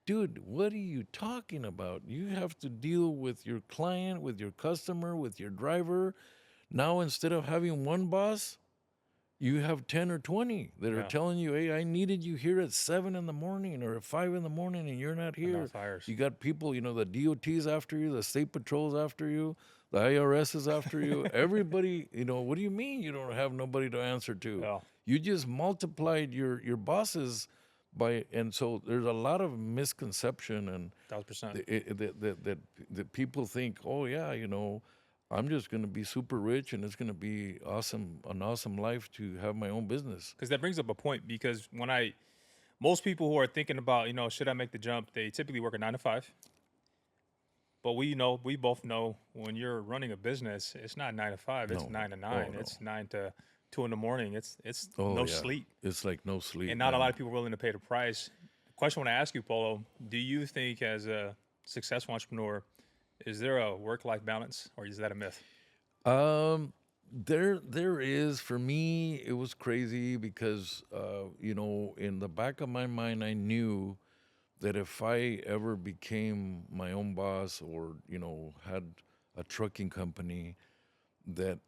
Speaker 3: Dude, what are you talking about? You have to deal with your client, with your customer, with your driver. Now, instead of having one boss, you have 10 or 20 that are
Speaker 2: Yeah.
Speaker 3: telling you, hey, I needed you here at 7 in the morning or at 5 in the morning, and you're not here.
Speaker 2: Enough fires.
Speaker 3: You got people, you know, the DOT's after you, the state patrol's after you, the IRS is after you. Everybody, you know, what do you mean you don't have nobody to answer to?
Speaker 2: Yeah.
Speaker 3: You just multiplied your bosses by, and so there's a lot of misconception, and
Speaker 2: 1,000%.
Speaker 3: that people think, oh yeah, you know, I'm just going to be super rich, and it's going to be awesome, an awesome life to have my own business.
Speaker 2: Because that brings up a point. Because most people who are thinking about, you know, should I make the jump? They typically work a 9 to 5. But we both know when you're running a business, it's not 9 to 5. It's
Speaker 3: No.
Speaker 2: 9 to 9.
Speaker 3: Oh, no.
Speaker 2: It's 9 to 2 in the morning. It's
Speaker 3: Oh,
Speaker 2: no
Speaker 3: yeah.
Speaker 2: sleep.
Speaker 3: It's like no sleep.
Speaker 2: And not a
Speaker 3: man.
Speaker 2: lot of people are willing to pay the price. The question I want to ask you, Polo, do you think as a successful entrepreneur, is there a work-life balance, or is that a myth?
Speaker 3: There is. For me, it was crazy because you know, in the back of my mind, I knew that if I ever became my own boss, or you know, had a trucking company, that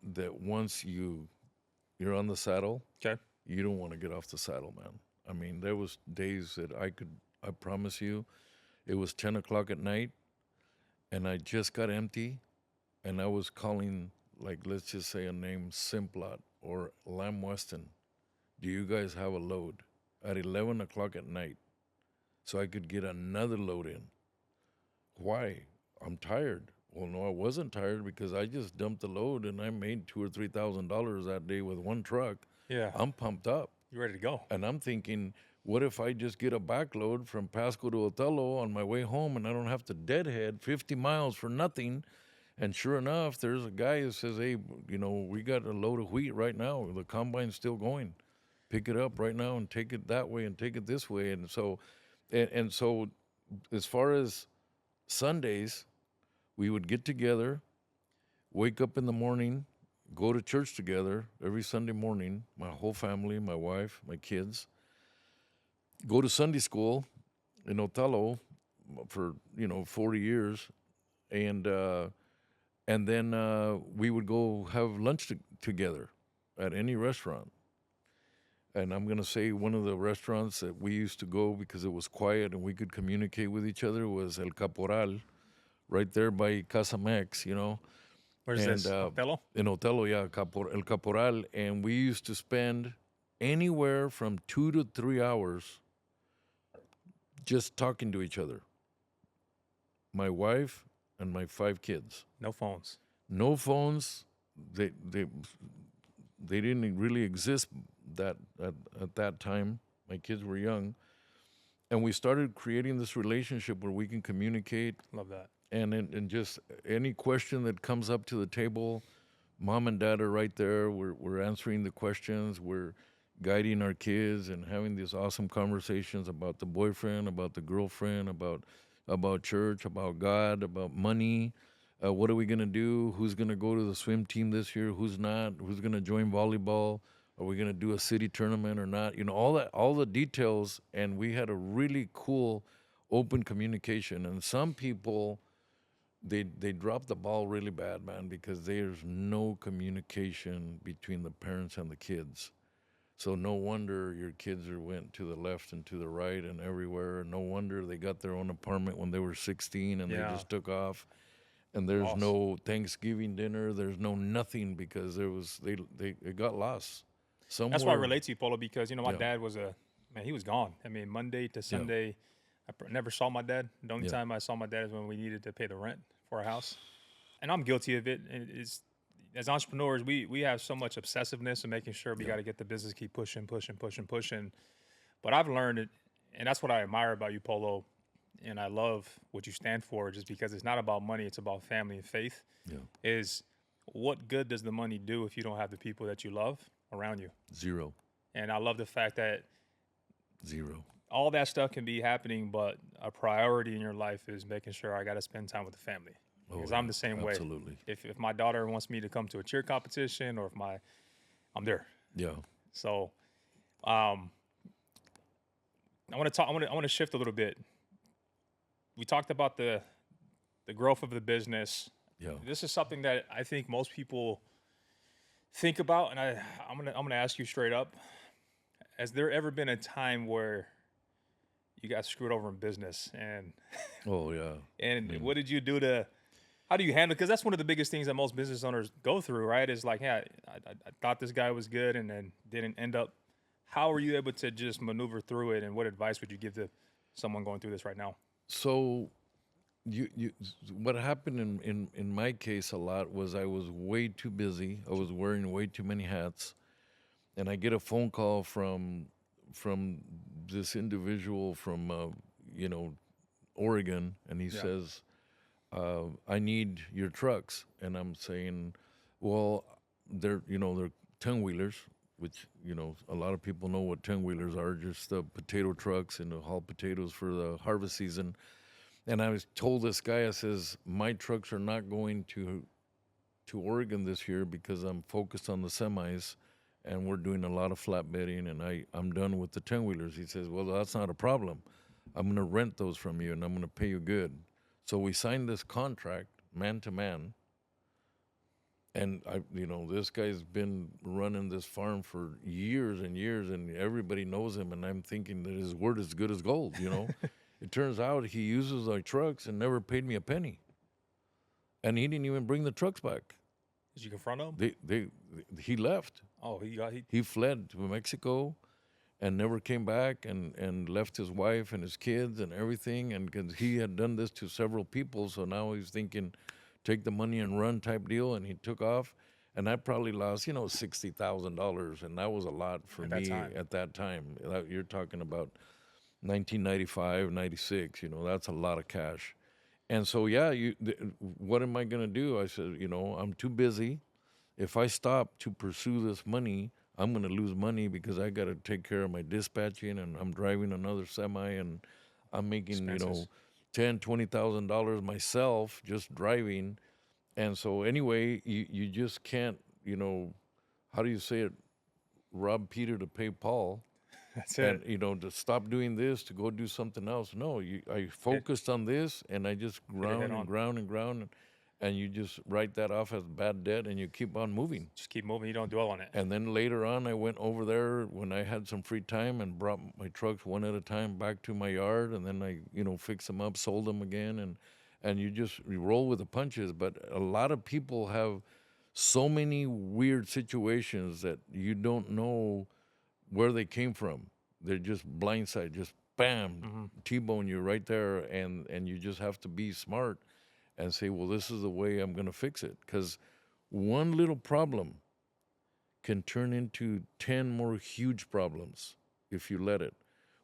Speaker 3: once you're on the saddle,
Speaker 2: Okay.
Speaker 3: you don't want to get off the saddle, man. I mean, there was days that I promise you, it was 10 o'clock at night, and I just got empty, and I was calling like let's just say a name Simplot or Lamb Weston, do you guys have a load at 11 o'clock at night so I could get another load in? Why? I'm tired. Well, no, I wasn't tired because I just dumped the load and I made $2,000 or $3,000 that day with one truck.
Speaker 2: Yeah.
Speaker 3: I'm pumped up.
Speaker 2: You're ready to go.
Speaker 3: And I'm thinking, what if I just get a backload from Pasco to Othello on my way home and I don't have to deadhead 50 miles for nothing? And sure enough, there's a guy who says, hey, we got a load of wheat right now. The combine's still going. Pick it up right now and take it that way and take it this way. And so as far as Sundays, we would get together, wake up in the morning, go to church together every Sunday morning, my whole family, my wife, my kids, go to Sunday school in Othello for, 40 years, and then we would go have lunch together at any restaurant. And I'm going to say one of the restaurants that we used to go because it was quiet and we could communicate with each other was El Caporal, right there by Casa Mex,
Speaker 2: Where's this? Othello?
Speaker 3: In Othello, yeah, El Caporal. And we used to spend anywhere from 2 to 3 hours just talking to each other. My wife and my 5 kids.
Speaker 2: No phones.
Speaker 3: No phones. They didn't really exist at that time. My kids were young. And we started creating this relationship where we can communicate.
Speaker 2: Love that.
Speaker 3: And just any question that comes up to the table, mom and dad are right there. We're answering the questions. We're guiding our kids and having these awesome conversations about the boyfriend, about the girlfriend, about church, about God, about money. What are we going to do? Who's going to go to the swim team this year? Who's not? Who's going to join volleyball? Are we going to do a city tournament or not? All the details. And we had a really cool, open communication. And some people, they drop the ball really bad, man, because there's no communication between the parents and the kids. So no wonder your kids went to the left and to the right and everywhere. No wonder they got their own apartment when they were 16 and they just took off. And there's no Thanksgiving dinner. There's no nothing because they got lost. Somewhere.
Speaker 2: That's why I relate to you, Polo, because my dad was he was gone. I mean, Monday to Sunday, I never saw my dad. The only time I saw my dad is when we needed to pay the rent for our house, and I'm guilty of it. And as entrepreneurs, we have so much obsessiveness and making sure we got to get the business, keep pushing. But I've learned it, and that's what I admire about you, Polo, and I love what you stand for, just because it's not about money, it's about family and faith.
Speaker 3: Yeah.
Speaker 2: Is what good does the money do if you don't have the people that you love around you?
Speaker 3: Zero.
Speaker 2: And I love the fact that
Speaker 3: Zero.
Speaker 2: all that stuff can be happening, but a priority in your life is making sure I got to spend time with the family. Because I'm the same way.
Speaker 3: Absolutely.
Speaker 2: If my daughter wants me to come to a cheer competition, or I'm there.
Speaker 3: Yeah.
Speaker 2: So, I want to shift a little bit. We talked about the growth of the business.
Speaker 3: Yeah.
Speaker 2: This is something that I think most people think about, and I'm gonna ask you straight up: has there ever been a time where you got screwed over in business? And
Speaker 3: oh yeah.
Speaker 2: And what did you do to? How do you handle? Because that's one of the biggest things that most business owners go through, right? Is like, yeah, I thought this guy was good, and then didn't end up. How were you able to just maneuver through it? And what advice would you give to someone going through this right now?
Speaker 3: So, what happened in my case a lot was I was way too busy. I was wearing way too many hats, and I get a phone call from this individual from Oregon, and he says, I need your trucks. And I'm saying, well, they're 10-wheelers, which, a lot of people know what 10-wheelers are, just potato trucks and haul potatoes for the harvest season. And I was told this guy, I says, my trucks are not going to Oregon this year because I'm focused on the semis and we're doing a lot of flatbedding and I'm done with the 10-wheelers. He says, well, that's not a problem. I'm going to rent those from you and I'm going to pay you good. So we signed this contract, man to man. And this guy's been running this farm for years and years, and everybody knows him. And I'm thinking that his word is good as gold. It turns out he uses our trucks and never paid me a penny. And he didn't even bring the trucks back.
Speaker 2: Did you confront him?
Speaker 3: He left.
Speaker 2: Oh,
Speaker 3: He fled to Mexico and never came back, and left his wife and his kids and everything. And because he had done this to several people, so now he's thinking, take the money and run type deal. And he took off, and I probably lost, $60,000, and that was a lot for me at that time. You're talking about 1995, 96. That's a lot of cash. And so, what am I gonna do? I said, I'm too busy. If I stop to pursue this money, I'm going to lose money because I got to take care of my dispatching, and I'm driving another semi, and I'm making, $10,000-$20,000 myself just driving. And so anyway, you just can't, how do you say it? Rob Peter to pay Paul.
Speaker 2: That's it.
Speaker 3: And, to stop doing this, to go do something else. No, I focused on this, and I just ground and ground and ground. And you just write that off as bad debt, and you keep on moving.
Speaker 2: Just keep moving. You don't dwell on it.
Speaker 3: And then later on, I went over there when I had some free time and brought my trucks one at a time back to my yard, and then I, fixed them up, sold them again, and you roll with the punches. But a lot of people have so many weird situations that you don't know where they came from. They're just blindside, just bam, T-bone you right there, and you just have to be smart and say, well, this is the way I'm going to fix it. Because one little problem can turn into 10 more huge problems if you let it.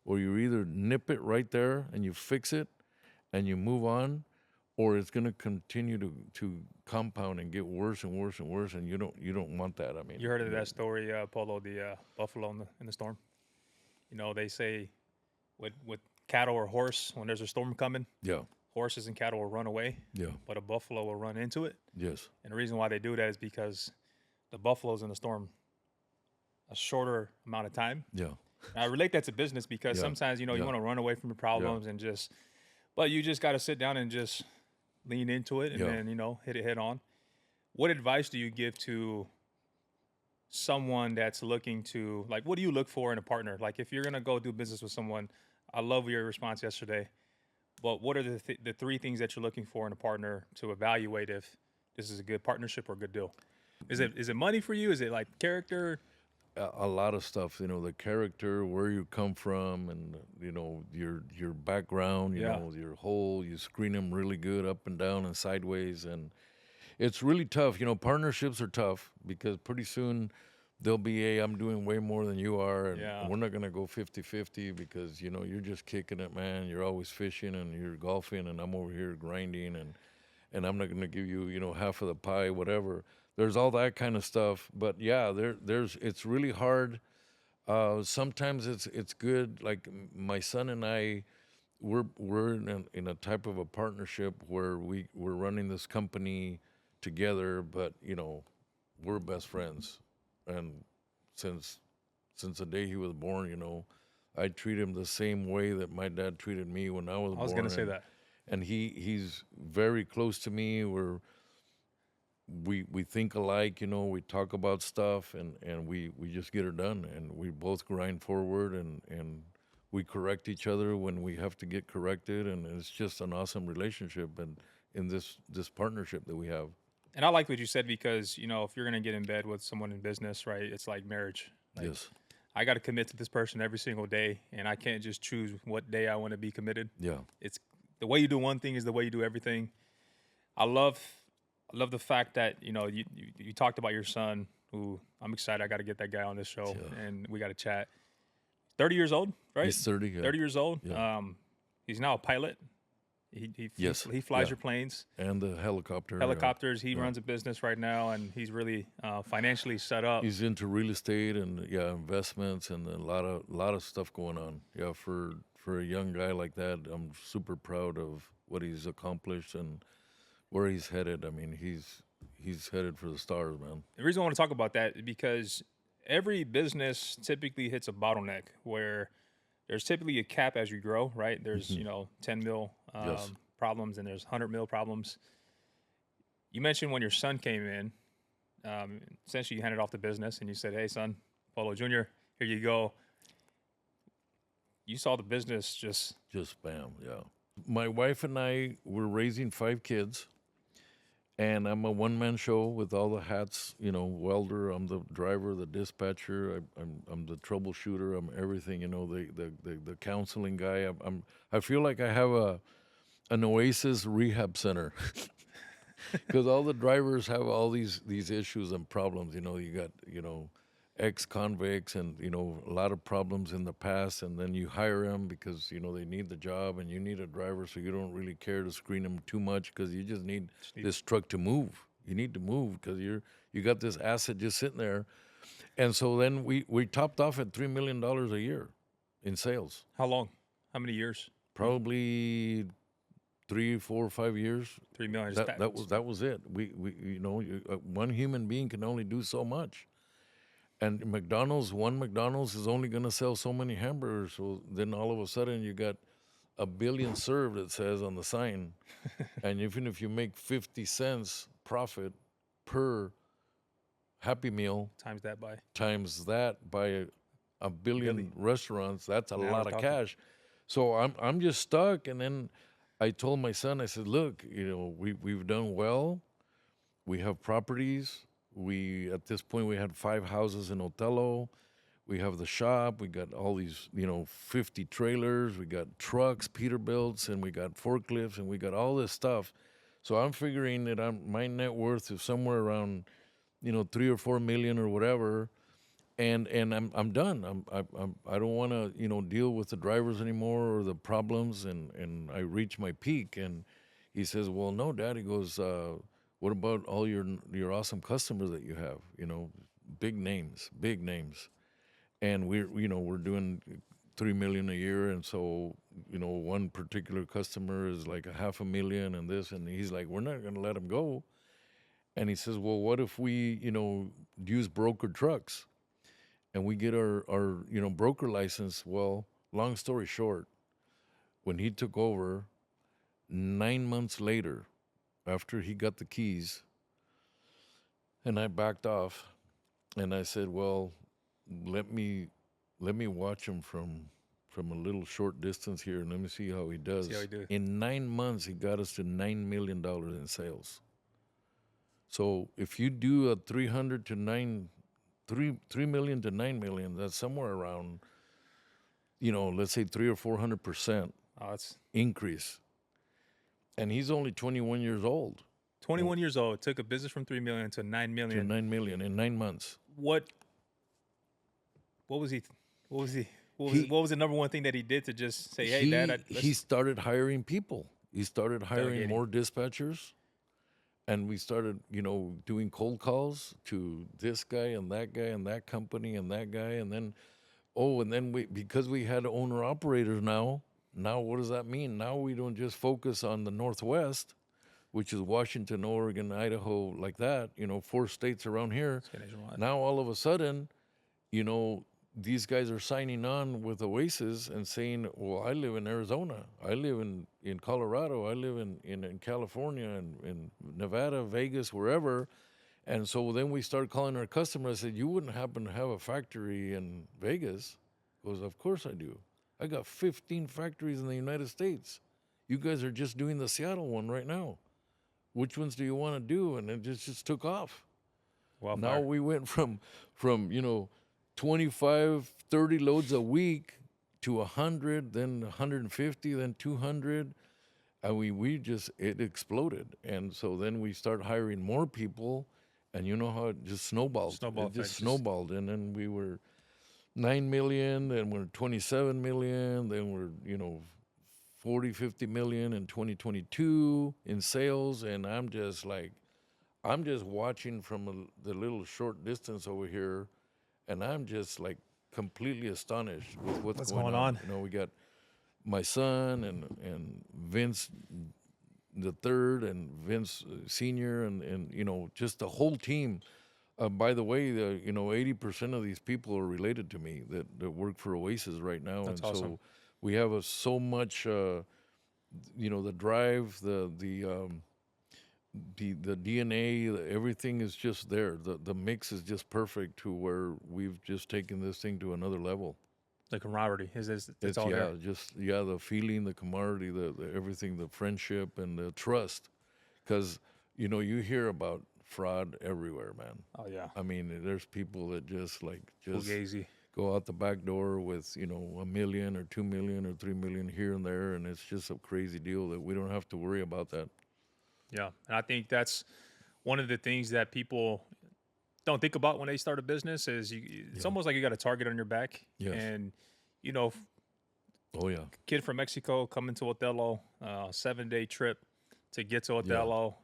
Speaker 3: Or you either nip it right there and you fix it and you move on, or it's going to continue to compound and get worse and worse and worse, and you don't want that. I mean,
Speaker 2: you heard of that story, Polo, the buffalo in the storm? They say with cattle or horse, when there's a storm coming, horses and cattle will run away, but a buffalo will run into it.
Speaker 3: Yes.
Speaker 2: And the reason why they do that is because the buffalo's in the storm a shorter amount of time.
Speaker 3: Yeah.
Speaker 2: And I relate that to business because sometimes, you want to run away from the problems and but you just got to sit down and just lean into it and then, hit it head on. What advice do you give to someone that's looking to, what do you look for in a partner? Like, if you're going to go do business with someone, I love your response yesterday. But what are the three things that you're looking for in a partner to evaluate if this is a good partnership or a good deal? Is it money for you? Is it like character?
Speaker 3: A lot of stuff, the character, where you come from, and your background, you screen them really good up and down and sideways, and it's really tough. Partnerships are tough because pretty soon they'll be, hey, I'm doing way more than you are, and we're not going to go 50-50 because, you're just kicking it, man. You're always fishing and you're golfing, and I'm over here grinding, and I'm not going to give you, half of the pie, whatever. There's all that kind of stuff. But, it's really hard. Sometimes it's good. Like my son and I, we're in a type of a partnership where we're running this company together, but, we're best friends. And since the day he was born, I treat him the same way that my dad treated me when I was born.
Speaker 2: I was going to say that.
Speaker 3: And he's very close to me. We think alike, we talk about stuff, and we just get it done. And we both grind forward, and we correct each other when we have to get corrected. And it's just an awesome relationship and in this partnership that we have.
Speaker 2: And I like what you said because, if you're going to get in bed with someone in business, right, it's like marriage.
Speaker 3: Yes.
Speaker 2: I got to commit to this person every single day, and I can't just choose what day I want to be committed.
Speaker 3: Yeah.
Speaker 2: It's the way you do one thing is the way you do everything. I love the fact that, you talked about your son, who I'm excited. I got to get that guy on this show, and we got to chat. 30 years old, right?
Speaker 3: He's 30. Yeah.
Speaker 2: 30 years old.
Speaker 3: Yeah.
Speaker 2: He's now a pilot. He flies your planes
Speaker 3: and the
Speaker 2: helicopters. He runs a business right now, and he's really financially set up.
Speaker 3: He's into real estate and investments and a lot of stuff going on. Yeah, for a young guy like that, I'm super proud of what he's accomplished and where he's headed. I mean, he's headed for the stars, man.
Speaker 2: The reason I want to talk about that is because every business typically hits a bottleneck where there's typically a cap as you grow, right? There's 10 mil problems, and there's 100 mil problems. You mentioned when your son came in, essentially you handed off the business and you said, "Hey, son, Polo Jr., here you go." You saw the business just
Speaker 3: bam, yeah. My wife and I were raising 5 kids, And I'm a one-man show with all the hats, welder, I'm the driver, the dispatcher, I'm the troubleshooter, I'm everything, the counseling guy. I feel like I have an Oasis rehab center because all the drivers have all these issues and problems. You got ex-convicts and a lot of problems in the past, and then you hire them because they need the job, and you need a driver, so you don't really care to screen them too much because you just need this truck to move. You need to move because you got this asset just sitting there, and so then we topped off at $3 million a year in sales.
Speaker 2: How long? How many years?
Speaker 3: Probably 3, 4, 5 years.
Speaker 2: 3 million.
Speaker 3: That was it. One human being can only do so much. And one McDonald's is only going to sell so many hamburgers. So then all of a sudden you got a billion served, it says on the sign. And even if you make 50 cents profit per Happy Meal,
Speaker 2: times that
Speaker 3: by a billion restaurants, that's a lot of cash. So I'm just stuck. And then I told my son, I said, look, we've done well. We have properties. At this point, we had 5 houses in Othello. We have the shop. We got all these, 50 trailers. We got trucks, Peterbilts, and we got forklifts, and we got all this stuff. So I'm figuring that my net worth is somewhere around, 3 or 4 million or whatever, and I'm done. I don't want to, deal with the drivers anymore or the problems, and I reached my peak. And he says, well, no, Dad. He goes, what about all your awesome customers that you have? Big names, and we're doing 3 million a year, and so one particular customer is like $500,000 and this, and he's like, we're not going to let him go. And he says, well, what if we use broker trucks, and we get our broker license? Well, long story short, when he took over, 9 months later, after he got the keys, and I backed off, and I said, well, let me watch him from a little short distance here, and let me see how he does. In 9 months, he got us to $9 million in sales. So if you do a 3 million to 9 million, that's somewhere around, let's say 300 or 400% increase. And he's only 21 years old.
Speaker 2: 21 years old. Took a business from 3 million to 9 million.
Speaker 3: To 9 million in 9 months.
Speaker 2: What was the number one thing that he did to just say, hey, Dad?
Speaker 3: He started hiring people. He started hiring more dispatchers. And we started, doing cold calls to this guy and that company and that guy. And then, because we had owner-operators now what does that mean? Now we don't just focus on the Northwest, which is Washington, Oregon, Idaho, like that, 4 states around here. Now all of a sudden, these guys are signing on with Oasis and saying, well, I live in Arizona. I live in Colorado. I live in California and in Nevada, Vegas, wherever. And so then we start calling our customers. I said, you wouldn't happen to have a factory in Vegas? He goes, of course I do. I got 15 factories in the United States. You guys are just doing the Seattle one right now. Which ones do you want to do? And it just took off. Wow. Now we went from 25, 30 loads a week to 100, then 150, then 200. And it exploded. And so then we start hiring more people, and you know how it just snowballed. It just snowballed. And then we were 9 million, then we're 27 million, then we're, 40, 50 million in 2022 in sales. And I'm just watching from the little short distance over here, and I'm just like completely astonished with what's going on. We got my son and Vince the third and Vince Senior and just the whole team. By the way, 80% of these people are related to me that work for Oasis right now.
Speaker 2: That's
Speaker 3: and
Speaker 2: awesome.
Speaker 3: So we have so much, the drive, the DNA, everything is just there. The mix is just perfect to where we've just taken this thing to another level.
Speaker 2: The camaraderie it's all there.
Speaker 3: The feeling, the camaraderie, the everything, the friendship and the trust. Because you hear about fraud everywhere, man.
Speaker 2: Oh yeah.
Speaker 3: I mean, there's people that just
Speaker 2: Fugazi.
Speaker 3: go out the back door with, $1 million or 2 million or 3 million here and there, and it's just a crazy deal that we don't have to worry about that.
Speaker 2: Yeah, and I think that's one of the things that people don't think about when they start a business is it's almost like you got a target on your back.
Speaker 3: Yes.
Speaker 2: And you know,
Speaker 3: Oh yeah.
Speaker 2: kid from Mexico coming to Othello, 7-day trip to get to Othello,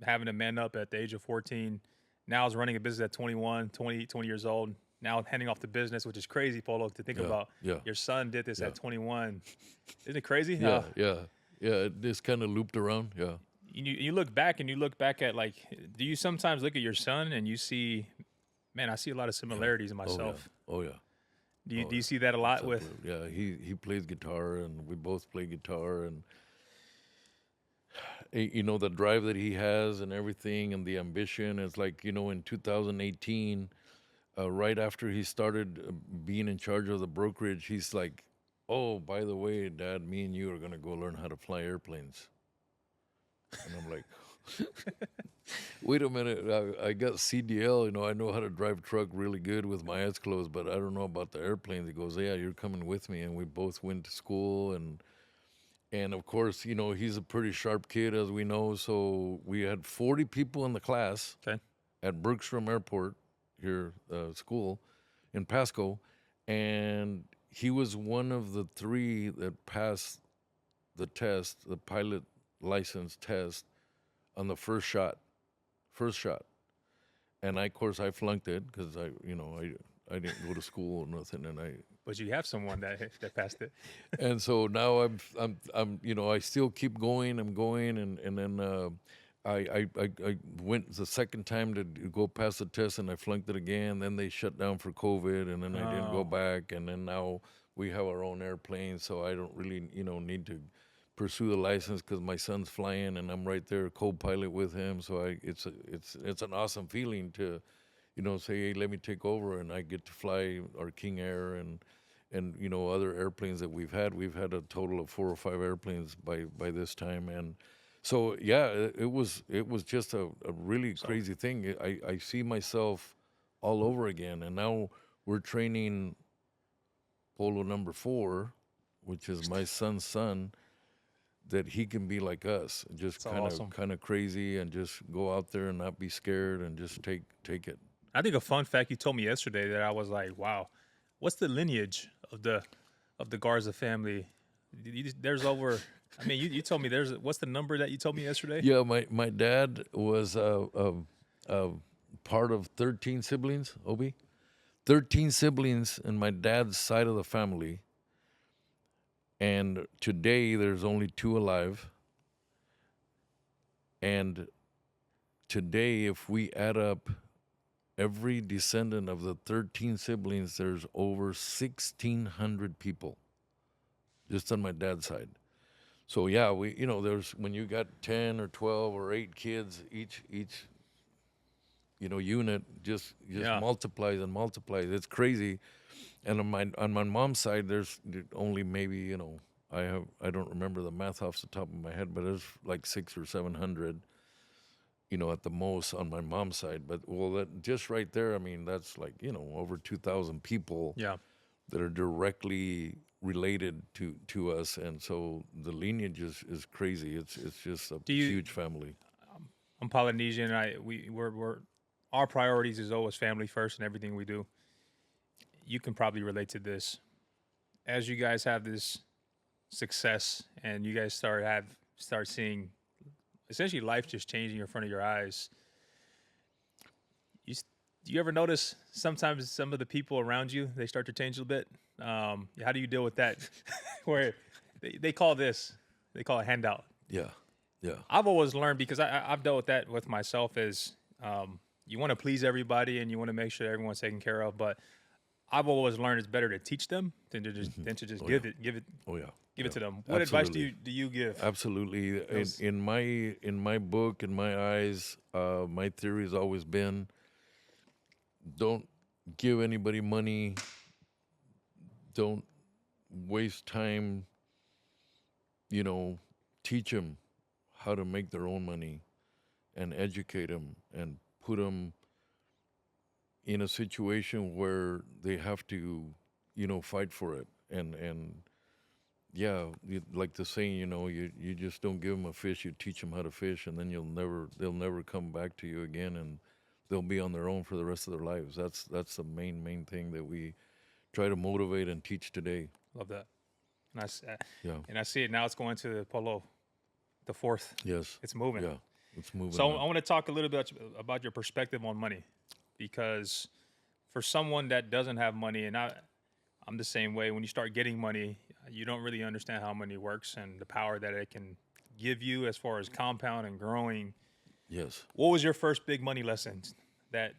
Speaker 2: having to man up at the age of 14. Now is running a business at 21, 20 years old. Now handing off the business, which is crazy, Polo, to think about.
Speaker 3: Yeah.
Speaker 2: Your son did this at 21. Isn't it crazy?
Speaker 3: Yeah. It just kind of looped around. Yeah.
Speaker 2: You look back at, like, do you sometimes look at your son and you see, man, I see a lot of similarities in myself.
Speaker 3: Oh yeah.
Speaker 2: Do you see that a lot with?
Speaker 3: Yeah, he plays guitar, and we both play guitar, and the drive that he has and everything, and the ambition. It's like, in 2018, right after he started being in charge of the brokerage, he's like, "Oh, by the way, Dad, me and you are gonna go learn how to fly airplanes." And I'm like, wait a minute, I got CDL, I know how to drive truck really good with my eyes closed, but I don't know about the airplanes. He goes, "Yeah, you're coming with me." And we both went to school, and of course, he's a pretty sharp kid, as we know. So we had 40 people in the class at Bergstrom Airport here, school in Pasco, and he was one of the 3 that passed the test, the pilot license test, on the first shot. And of course I flunked it because I didn't go to school or nothing, and
Speaker 2: But you have someone that passed it.
Speaker 3: and so now I'm I still keep going. I'm going, and then I went the second time to go pass the test, and I flunked it again. Then they shut down for COVID, and then I didn't go back, and then now we have our own airplane, so I don't really need to pursue the license because my son's flying and I'm right there co-pilot with him. So it's an awesome feeling to say, "Hey, let me take over," and I get to fly our King Air and other airplanes that we've had. We've had a total of 4 or 5 airplanes by this time. And so it was just a really crazy thing. I see myself all over again, and now we're training Polo number 4, which is my son's son, that he can be like us, just kind of crazy, and just go out there and not be scared and just take it.
Speaker 2: I think a fun fact you told me yesterday that I was like, wow, what's the lineage of the Garza family? There's over. I mean, you told me what's the number that you told me yesterday?
Speaker 3: Yeah, my dad was part of 13 siblings. 13 siblings in my dad's side of the family. And today there's only 2 alive. And today, if we add up every descendant of the 13 siblings, there's over 1,600 people just on my dad's side. So yeah, there's, when you got 10 or 12 or 8 kids, each unit just multiplies and multiplies. It's crazy. And on my mom's side, there's only maybe, I don't remember the math off the top of my head, but there's like 600 or 700, at the most on my mom's side. But that just right there, I mean, that's like, over 2,000 people that are directly related to us. And so the lineage is crazy. It's just a huge family.
Speaker 2: I'm Polynesian. We're our priorities is always family first in everything we do. You can probably relate to this. As you guys have this success and you guys start seeing essentially life just changing in front of your eyes, do you ever notice sometimes some of the people around you, they start to change a bit? How do you deal with that? Where they call a handout.
Speaker 3: Yeah.
Speaker 2: I've always learned, because I've dealt with that with myself, is you want to please everybody and you want to make sure everyone's taken care of, but I've always learned it's better to teach them than to just give it to them. What advice do you give?
Speaker 3: Absolutely. In my book, in my eyes, my theory has always been, don't give anybody money. Don't waste time. Teach them how to make their own money. and educate them and put them in a situation where they have to, fight for it. And yeah, like the saying, you just don't give them a fish, you teach them how to fish, and then they'll never come back to you again, and they'll be on their own for the rest of their lives. That's the main thing that we try to motivate and teach today.
Speaker 2: Love that. And
Speaker 3: Yeah.
Speaker 2: and I see it now. It's going to the Polo, the fourth.
Speaker 3: Yes.
Speaker 2: It's moving.
Speaker 3: Yeah. It's moving.
Speaker 2: So
Speaker 3: on.
Speaker 2: I want to talk a little bit about your perspective on money, because for someone that doesn't have money, and I'm the same way. When you start getting money, you don't really understand how money works and the power that it can give you as far as compound and growing.
Speaker 3: Yes.
Speaker 2: What was your first big money lesson that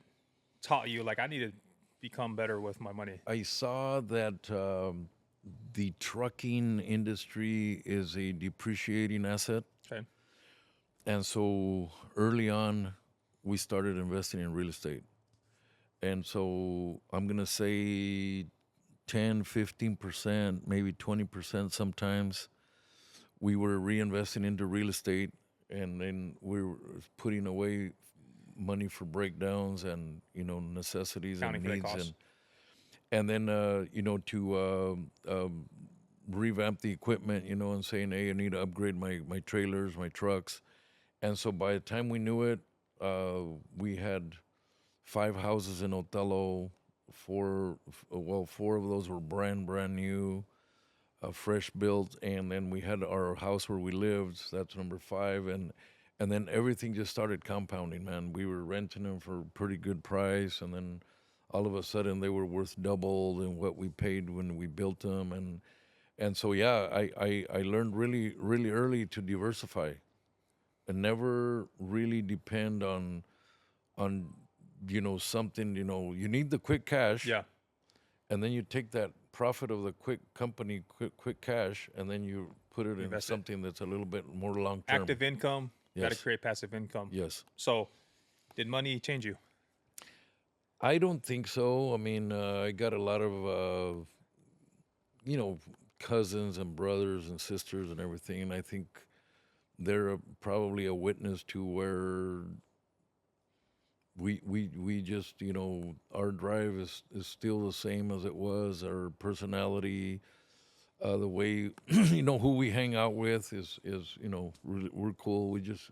Speaker 2: taught you, like, I need to become better with my money?
Speaker 3: I saw that the trucking industry is a depreciating asset.
Speaker 2: Okay.
Speaker 3: And so early on, we started investing in real estate. And so I'm going to say 10, 15%, maybe 20% sometimes, we were reinvesting into real estate, and then we were putting away money for breakdowns and, necessities
Speaker 2: Accounting
Speaker 3: and
Speaker 2: for the
Speaker 3: needs.
Speaker 2: costs.
Speaker 3: And then, to revamp the equipment, and saying, hey, I need to upgrade my trailers, my trucks. And so by the time we knew it, we had 5 houses in Othello. 4 of those were brand new, fresh built. And then we had our house where we lived. That's number 5. And then everything just started compounding, man. We were renting them for a pretty good price. And then all of a sudden they were worth double than what we paid when we built them. And so, yeah, I learned really, really early to diversify and never really depend on something. You need the quick cash.
Speaker 2: Yeah.
Speaker 3: And then you take that profit of the quick cash, and then you put it in something that's a little bit more long term.
Speaker 2: Active income. Got to
Speaker 3: Yes.
Speaker 2: create passive income.
Speaker 3: Yes.
Speaker 2: So, did money change you?
Speaker 3: I don't think so. I mean, I got a lot of, cousins and brothers and sisters and everything, and I think they're probably a witness to where we just, our drive is still the same as it was. Our personality, the way, who we hang out with is really, we're cool. We just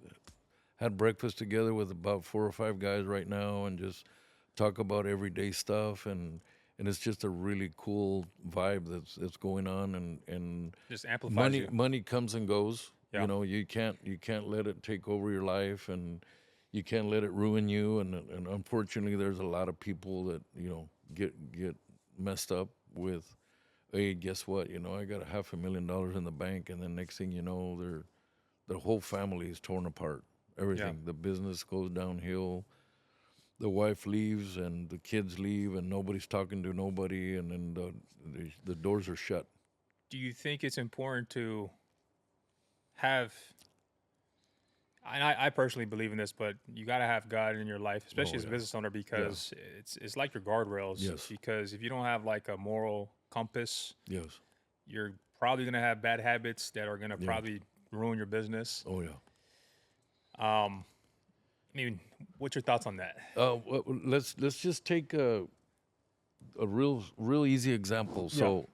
Speaker 3: had breakfast together with about 4 or 5 guys right now and just talk about everyday stuff, and it's just a really cool vibe that's going on, and
Speaker 2: Just amplifies
Speaker 3: money comes and goes.
Speaker 2: Yeah.
Speaker 3: You can't let it take over your life, and you can't let it ruin you, and unfortunately there's a lot of people that get messed up with, hey, guess what, I got $500,000 in the bank, and then next thing you know, their whole family is torn apart. Everything.
Speaker 2: Yeah.
Speaker 3: The business goes downhill. The wife leaves and the kids leave, and nobody's talking to nobody, and then the doors are shut.
Speaker 2: Do you think it's important to have, and I personally believe in this, but you got to have God in your life, especially as a
Speaker 3: yeah.
Speaker 2: business owner, because it's like your guardrails.
Speaker 3: Yes.
Speaker 2: Because if you don't have like a moral compass,
Speaker 3: Yes.
Speaker 2: you're probably going to have bad habits that are going to probably ruin your business.
Speaker 3: Oh, yeah.
Speaker 2: I mean, what's your thoughts on that?
Speaker 3: Well, let's just take a real easy example. So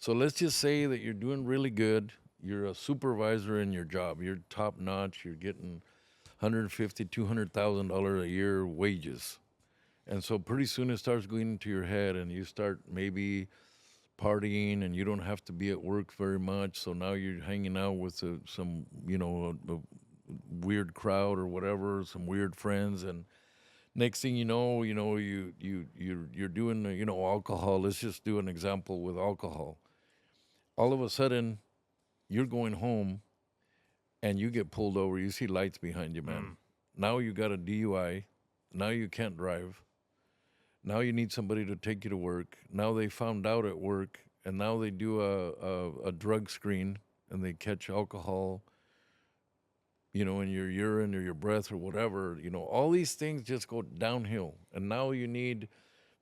Speaker 3: let's just say that you're doing really good. You're a supervisor in your job. You're top notch. You're getting $150,000, $200,000 a year wages, and so pretty soon it starts going into your head, and you start maybe partying, and you don't have to be at work very much. So now you're hanging out with some a weird crowd or whatever, some weird friends, and next thing you know, you're doing alcohol. Let's just do an example with alcohol. All of a sudden, you're going home, and you get pulled over. You see lights behind you, man. Now you got a DUI. Now you can't drive. Now you need somebody to take you to work. Now they found out at work, and now they do a drug screen, and they catch alcohol, in your urine or your breath or whatever. All these things just go downhill. And now you need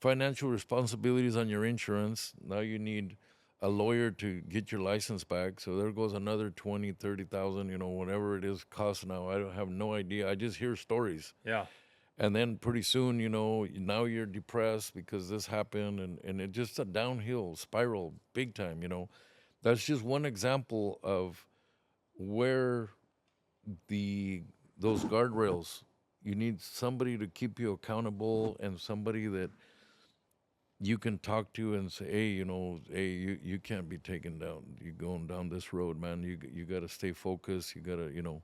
Speaker 3: financial responsibilities on your insurance. Now you need a lawyer to get your license back. So there goes another 20, 30,000, whatever it is costs now. I don't have no idea. I just hear stories.
Speaker 2: Yeah.
Speaker 3: And then pretty soon, now you're depressed because this happened, and it's just a downhill spiral big time, That's just one example of where those guardrails, you need somebody to keep you accountable and somebody that you can talk to and say, hey, you can't be taken down. You're going down this road, man. You got to stay focused. You got to,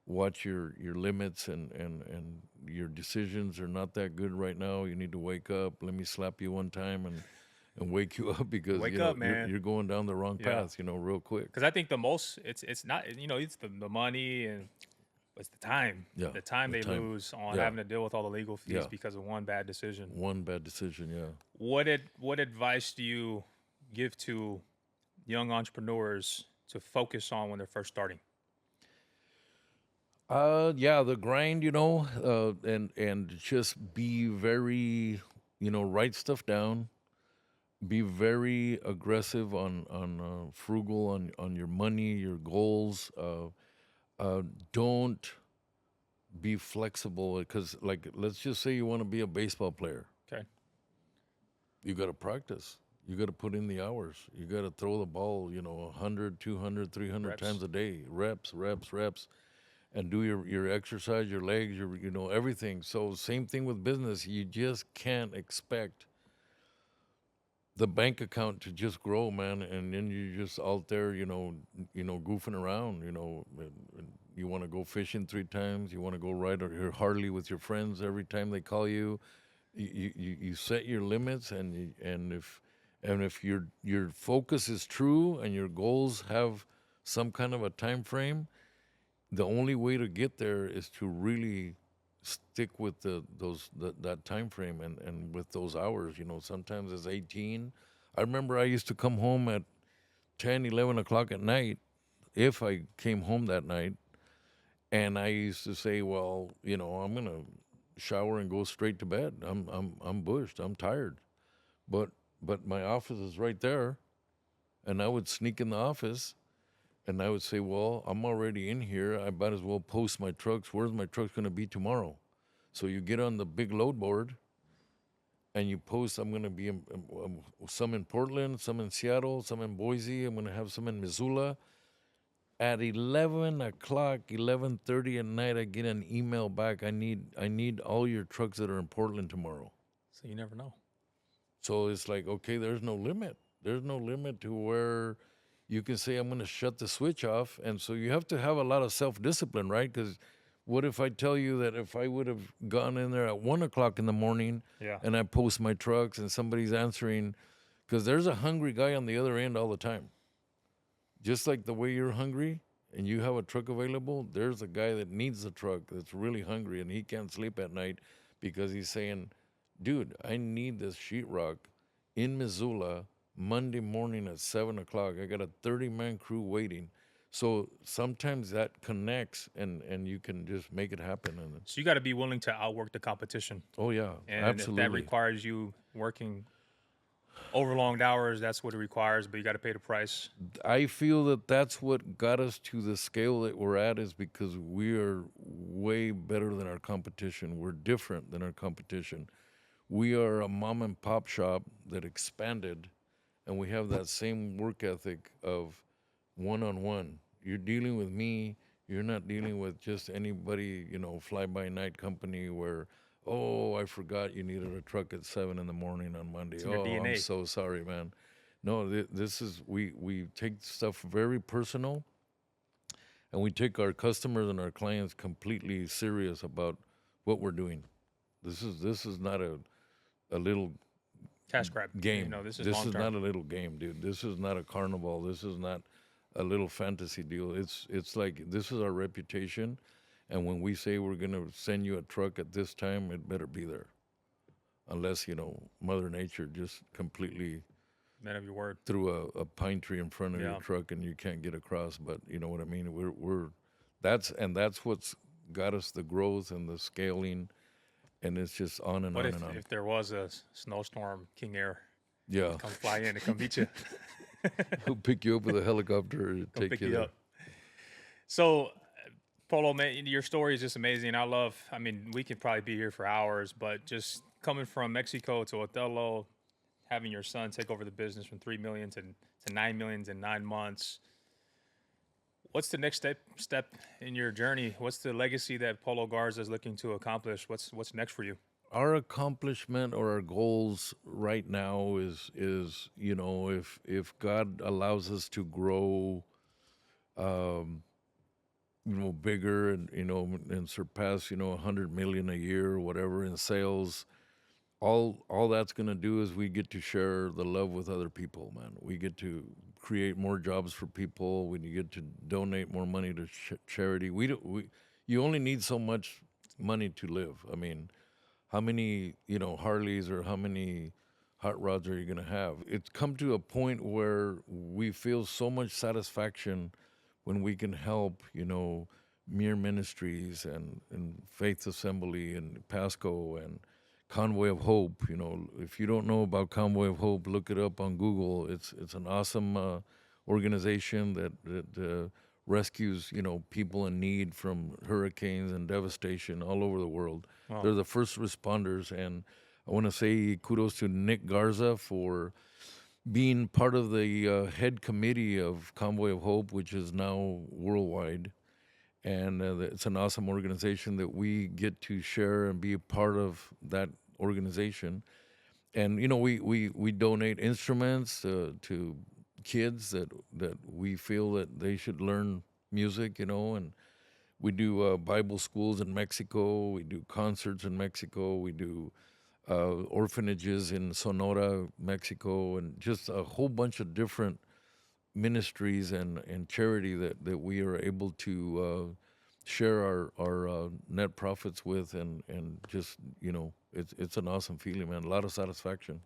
Speaker 3: watch your limits, and your decisions are not that good right now. You need to wake up. Let me slap you one time and wake you up because
Speaker 2: Wake up, man.
Speaker 3: You're going down the wrong path, real quick.
Speaker 2: Because I think the most, it's not, it's the money, and it's the time.
Speaker 3: Yeah,
Speaker 2: the time they lose on having to deal with all the legal fees
Speaker 3: Yeah.
Speaker 2: because of one bad decision.
Speaker 3: One bad decision, yeah.
Speaker 2: What advice do you give to young entrepreneurs to focus on when they're first starting?
Speaker 3: The grind, and just be very, write stuff down. Be very aggressive on frugal on your money, your goals. Don't be flexible because, like, let's just say you want to be a baseball player.
Speaker 2: Okay.
Speaker 3: You got to practice. You got to put in the hours. You got to throw the ball, 100, 200, 300
Speaker 2: Reps.
Speaker 3: times a day. Reps. And do your exercise, your legs, your everything. So same thing with business. You just can't expect the bank account to just grow, man, and then you're just out there, goofing around, and you want to go fishing 3 times, you want to go ride your Harley with your friends every time they call you. You set your limits, and if your focus is true and your goals have some kind of a time frame, the only way to get there is to really stick with that time frame and with those hours. Sometimes it's 18. I remember I used to come home at 10, 11 o'clock at night, if I came home that night, and I used to say, well, I'm gonna shower and go straight to bed. I'm bushed. I'm tired, but my office is right there, and I would sneak in the office. And I would say, well, I'm already in here. I might as well post my trucks. Where's my trucks going to be tomorrow? So you get on the big load board and you post, I'm going to be some in Portland, some in Seattle, some in Boise. I'm going to have some in Missoula. At 11 o'clock, 11:30 at night, I get an email back. I need all your trucks that are in Portland tomorrow.
Speaker 2: So you never know.
Speaker 3: So it's like, okay, there's no limit. There's no limit to where you can say, I'm going to shut the switch off. And so you have to have a lot of self-discipline, right? Because what if I tell you that if I would have gone in there at 1 o'clock in the morning and I post my trucks and somebody's answering, because there's a hungry guy on the other end all the time. Just like the way you're hungry and you have a truck available, there's a guy that needs the truck that's really hungry and he can't sleep at night because he's saying, dude, I need this sheetrock in Missoula Monday morning at 7 o'clock. I got a 30-man crew waiting. So sometimes that connects and you can just make it happen. And
Speaker 2: So you got to be willing to outwork the competition.
Speaker 3: oh, yeah,
Speaker 2: And
Speaker 3: absolutely.
Speaker 2: if that requires you working overlonged hours, that's what it requires, but you got to pay the price.
Speaker 3: I feel that that's what got us to the scale that we're at is because we are way better than our competition. We're different than our competition. We are a mom and pop shop that expanded, and we have that same work ethic of one-on-one. You're dealing with me. You're not dealing with just anybody, fly-by-night company where, oh, I forgot you needed a truck at 7 in the morning on Monday.
Speaker 2: It's in your
Speaker 3: Oh,
Speaker 2: DNA.
Speaker 3: I'm so sorry, man. No, this is, we take stuff very personal, and we take our customers and our clients completely serious about what we're doing. This is not a little
Speaker 2: Cash grab.
Speaker 3: game.
Speaker 2: This is
Speaker 3: This
Speaker 2: long
Speaker 3: is
Speaker 2: term.
Speaker 3: not a little game, dude. This is not a carnival. This is not a little fantasy deal. It's like this is our reputation, and when we say we're gonna send you a truck at this time, it better be there. Unless Mother Nature just completely
Speaker 2: Man of your word.
Speaker 3: threw a pine tree in front of
Speaker 2: Yeah.
Speaker 3: your truck and you can't get across. But you know what I mean. That's what's got us the growth and the scaling, and it's just on and
Speaker 2: What
Speaker 3: on
Speaker 2: if,
Speaker 3: and on.
Speaker 2: if there was a snowstorm, King Air
Speaker 3: Yeah.
Speaker 2: come fly in and come meet you?
Speaker 3: He'll pick you up with a helicopter and
Speaker 2: Come
Speaker 3: take
Speaker 2: pick
Speaker 3: you
Speaker 2: you
Speaker 3: there.
Speaker 2: up. So, Polo, man, your story is just amazing. I mean, we could probably be here for hours, but just coming from Mexico to Othello, having your son take over the business from 3 million to 9 millions in 9 months. What's the next step in your journey? What's the legacy that Polo Garza is looking to accomplish? What's next for you?
Speaker 3: Our accomplishment or our goals right now is if God allows us to grow, bigger and and surpass 100 million a year or whatever in sales, all that's going to do is we get to share the love with other people, man. We get to create more jobs for people. We get to donate more money to charity. You only need so much money to live. I mean, how many Harleys or how many hot rods are you going to have? It's come to a point where we feel so much satisfaction when we can help Mere Ministries and Faith Assembly and Pasco and Convoy of Hope. If you don't know about Convoy of Hope, look it up on Google. It's an awesome organization that rescues people in need from hurricanes and devastation all over the world.
Speaker 2: Wow.
Speaker 3: They're the first responders, and I want to say kudos to Nick Garza for being part of the head committee of Convoy of Hope, which is now worldwide. And it's an awesome organization that we get to share and be a part of that organization. And we donate instruments to kids that we feel that they should learn music, and we do Bible schools in Mexico. We do concerts in Mexico. We do orphanages in Sonora, Mexico, and just a whole bunch of different ministries and charity that we are able to share our net profits with, and just it's an awesome feeling, man. A lot of satisfaction.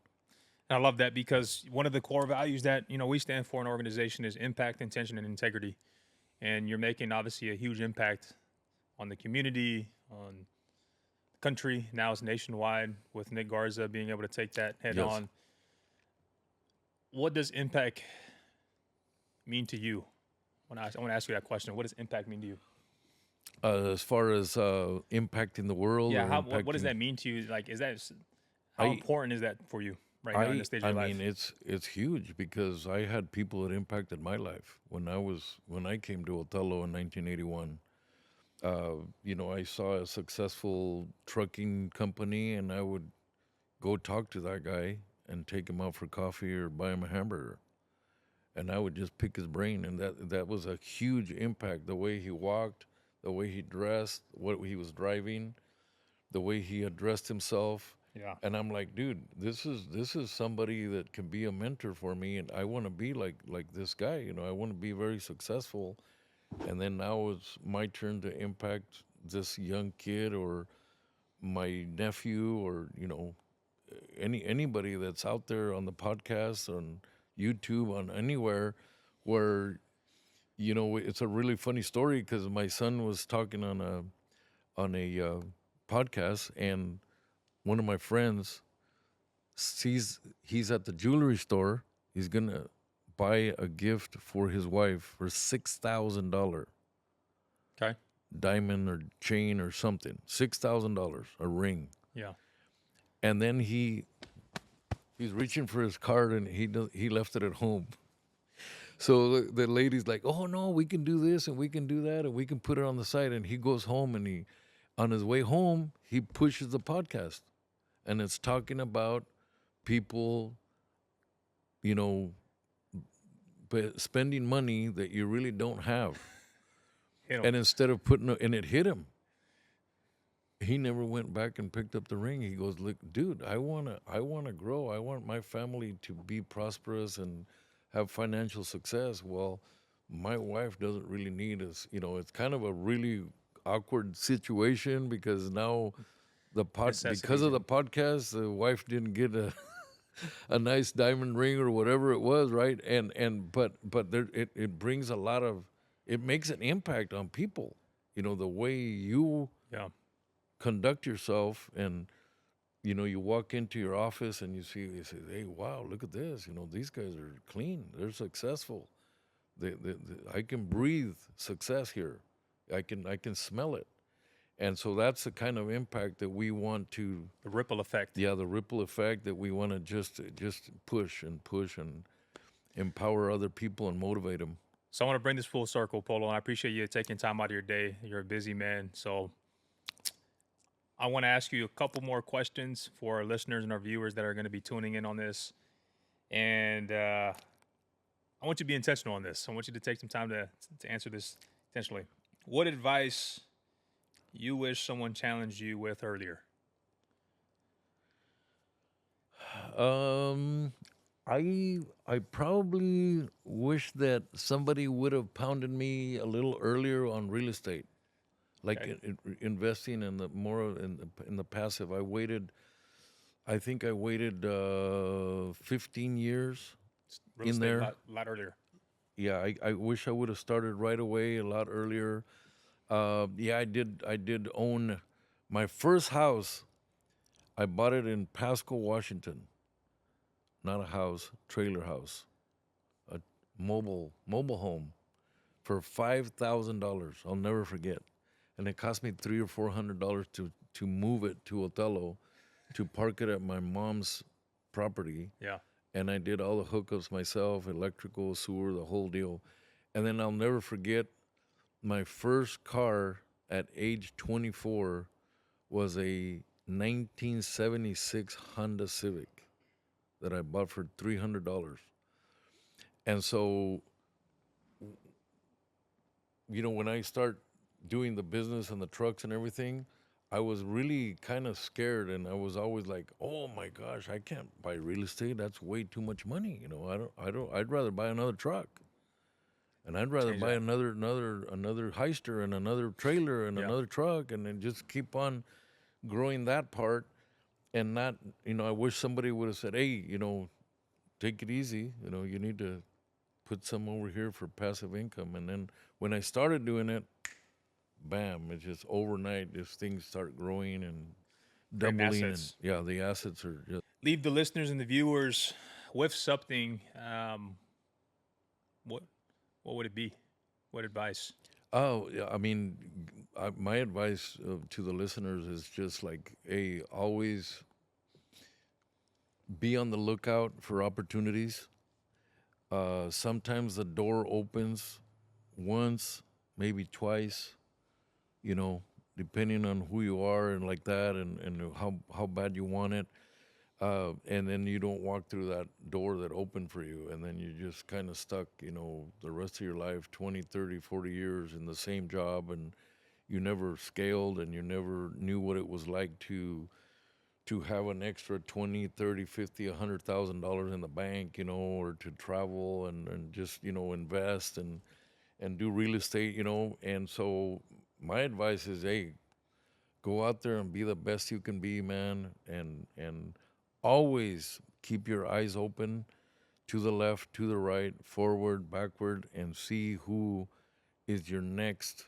Speaker 2: And I love that because one of the core values that we stand for in an organization is impact, intention, and integrity. And you're making obviously a huge impact on the community, on the country. Now it's nationwide with Nick Garza being able to take that head
Speaker 3: Yes.
Speaker 2: on. What does impact mean to you? I want to ask you that question. What does impact mean to you?
Speaker 3: As far as impacting the world,
Speaker 2: Yeah.
Speaker 3: or
Speaker 2: What does
Speaker 3: impacting-
Speaker 2: that mean to you? Like, how
Speaker 3: I-
Speaker 2: important is that for you right now in the stage of
Speaker 3: I
Speaker 2: your life?
Speaker 3: mean, it's huge because I had people that impacted my life when I came to Othello in 1981. I saw a successful trucking company, and I would go talk to that guy and take him out for coffee or buy him a hamburger, and I would just pick his brain, and that was a huge impact. The way he walked, the way he dressed, what he was driving, the way he addressed himself.
Speaker 2: Yeah.
Speaker 3: And I'm like, dude, this is somebody that can be a mentor for me, and I want to be like this guy. I want to be very successful. And then now it's my turn to impact this young kid or my nephew or anybody that's out there on the podcast, on YouTube, on anywhere, where it's a really funny story because my son was talking on a podcast, and one of my friends sees he's at the jewelry store. He's gonna buy a gift for his wife for $6,000
Speaker 2: Okay.
Speaker 3: diamond or chain or something. $6,000 a ring,
Speaker 2: Yeah.
Speaker 3: and then he's reaching for his card, and he left it at home. So the lady's like, "Oh no, we can do this and we can do that and we can put it on the site." And he goes home, and on his way home, he pushes the podcast, and it's talking about people, spending money that you really don't have.
Speaker 2: Hit 'em.
Speaker 3: And instead of and it hit him. He never went back and picked up the ring. He goes, "Look, dude, I wanna grow. I want my family to be prosperous and have financial success. Well, my wife doesn't really need us. It's kind of a really awkward situation because now because
Speaker 2: Necessities.
Speaker 3: of the podcast, the wife didn't get a nice diamond ring or whatever it was, right? But it brings it makes an impact on people. The way you
Speaker 2: Yeah.
Speaker 3: conduct yourself and you walk into your office and you say, hey, wow, look at this. These guys are clean. They're successful. I can breathe success here. I can smell it. And so that's the kind of impact that we want to,
Speaker 2: The ripple effect.
Speaker 3: yeah, the ripple effect that we want to just push and empower other people and motivate them.
Speaker 2: So I want to bring this full circle, Polo, and I appreciate you taking time out of your day. You're a busy man. So I want to ask you a couple more questions for our listeners and our viewers that are going to be tuning in on this. And I want you to be intentional on this. I want you to take some time to answer this intentionally. What advice you wish someone challenged you with earlier?
Speaker 3: I probably wish that somebody would have pounded me a little earlier on real estate, like
Speaker 2: Okay.
Speaker 3: investing in the more in the passive. I think I waited 15 years
Speaker 2: Real
Speaker 3: in
Speaker 2: estate
Speaker 3: there.
Speaker 2: a lot earlier.
Speaker 3: Yeah, I wish I would have started right away a lot earlier. Yeah, I did own my first house. I bought it in Pasco, Washington. Not a house, trailer house, a mobile home for $5,000. I'll never forget. And it cost me $300 or $400 to move it to Othello, to park it at my mom's property.
Speaker 2: Yeah.
Speaker 3: And I did all the hookups myself, electrical, sewer, the whole deal. And then I'll never forget my first car at age 24 was a 1976 Honda Civic that I bought for $300. And so, when I start doing the business and the trucks and everything, I was really kind of scared, and I was always like, "Oh my gosh, I can't buy real estate. That's way too much money. I don't. I'd rather buy another truck, and I'd rather
Speaker 2: Change
Speaker 3: buy
Speaker 2: that.
Speaker 3: another heister and another trailer and
Speaker 2: Yeah.
Speaker 3: another truck, and then just keep on growing that part, and not. I wish somebody would have said, "Hey, take it easy. You need to put some over here for passive income." And then when I started doing it, bam, it's just overnight, just things start growing and
Speaker 2: Creating
Speaker 3: doubling. And
Speaker 2: assets.
Speaker 3: yeah, the assets are just,
Speaker 2: Leave the listeners and the viewers with something. What what would it be? What advice?
Speaker 3: oh, yeah, I mean, my advice to the listeners is just like, hey, always be on the lookout for opportunities. Sometimes the door opens once, maybe twice, you know, depending on who you are and like that, and how bad you want it. And then you don't walk through that door that opened for you, and then you're just kind of stuck, the rest of your life, 20, 30, 40 years in the same job, and you never scaled, and you never knew what it was like to have an extra 20, 30, 50, $100,000 in the bank, or to travel and just, invest and do real estate, And so my advice is, hey, go out there and be the best you can be, man, and always keep your eyes open to the left, to the right, forward, backward, and see who is your next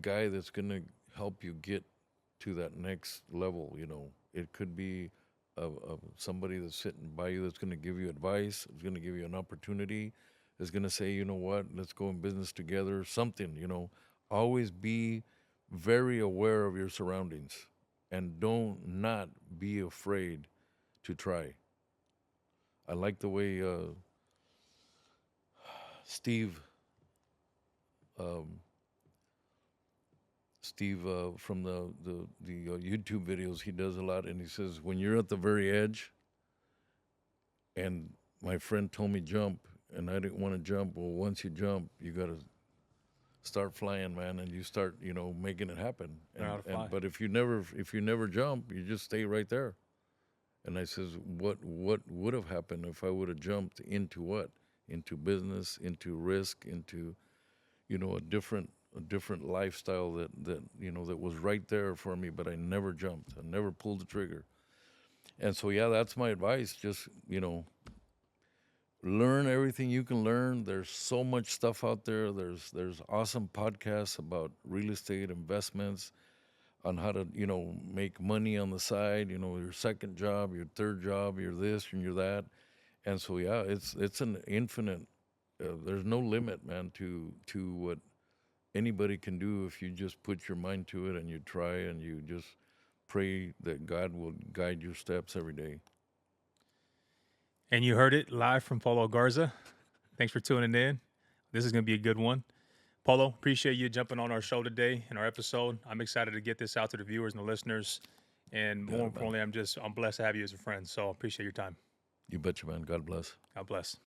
Speaker 3: guy that's going to help you get to that next level. It could be somebody that's sitting by you that's going to give you advice, is going to give you an opportunity, is going to say, you know what, let's go in business together, something. Always be very aware of your surroundings, and don't not be afraid to try. I like the way Steve um, Steve from the YouTube videos, he does a lot, and he says, when you're at the very edge, and my friend told me jump, and I didn't want to jump. Well, once you jump, you got to start flying, man, and you start, making it happen.
Speaker 2: Learn how to fly.
Speaker 3: But if you never jump, you just stay right there. And I says, what would have happened if I would have jumped into what? Into business, into risk, into, a different lifestyle that was right there for me, but I never jumped. I never pulled the trigger. And so, yeah, that's my advice. Just, learn everything you can learn. There's so much stuff out there. There's awesome podcasts about real estate investments. on how to, make money on the side, your second job, your third job, your this and your that. And so, yeah, it's an infinite, there's no limit, man, to what anybody can do if you just put your mind to it and you try and you just pray that God will guide your steps every day.
Speaker 2: And you heard it live from Polo Garza. Thanks for tuning in. This is going to be a good one. Polo, appreciate you jumping on our show today in our episode. I'm excited to get this out to the viewers and the listeners. And more importantly, I'm blessed to have you as a friend. So appreciate your time.
Speaker 3: You betcha, man. God bless.
Speaker 2: God bless.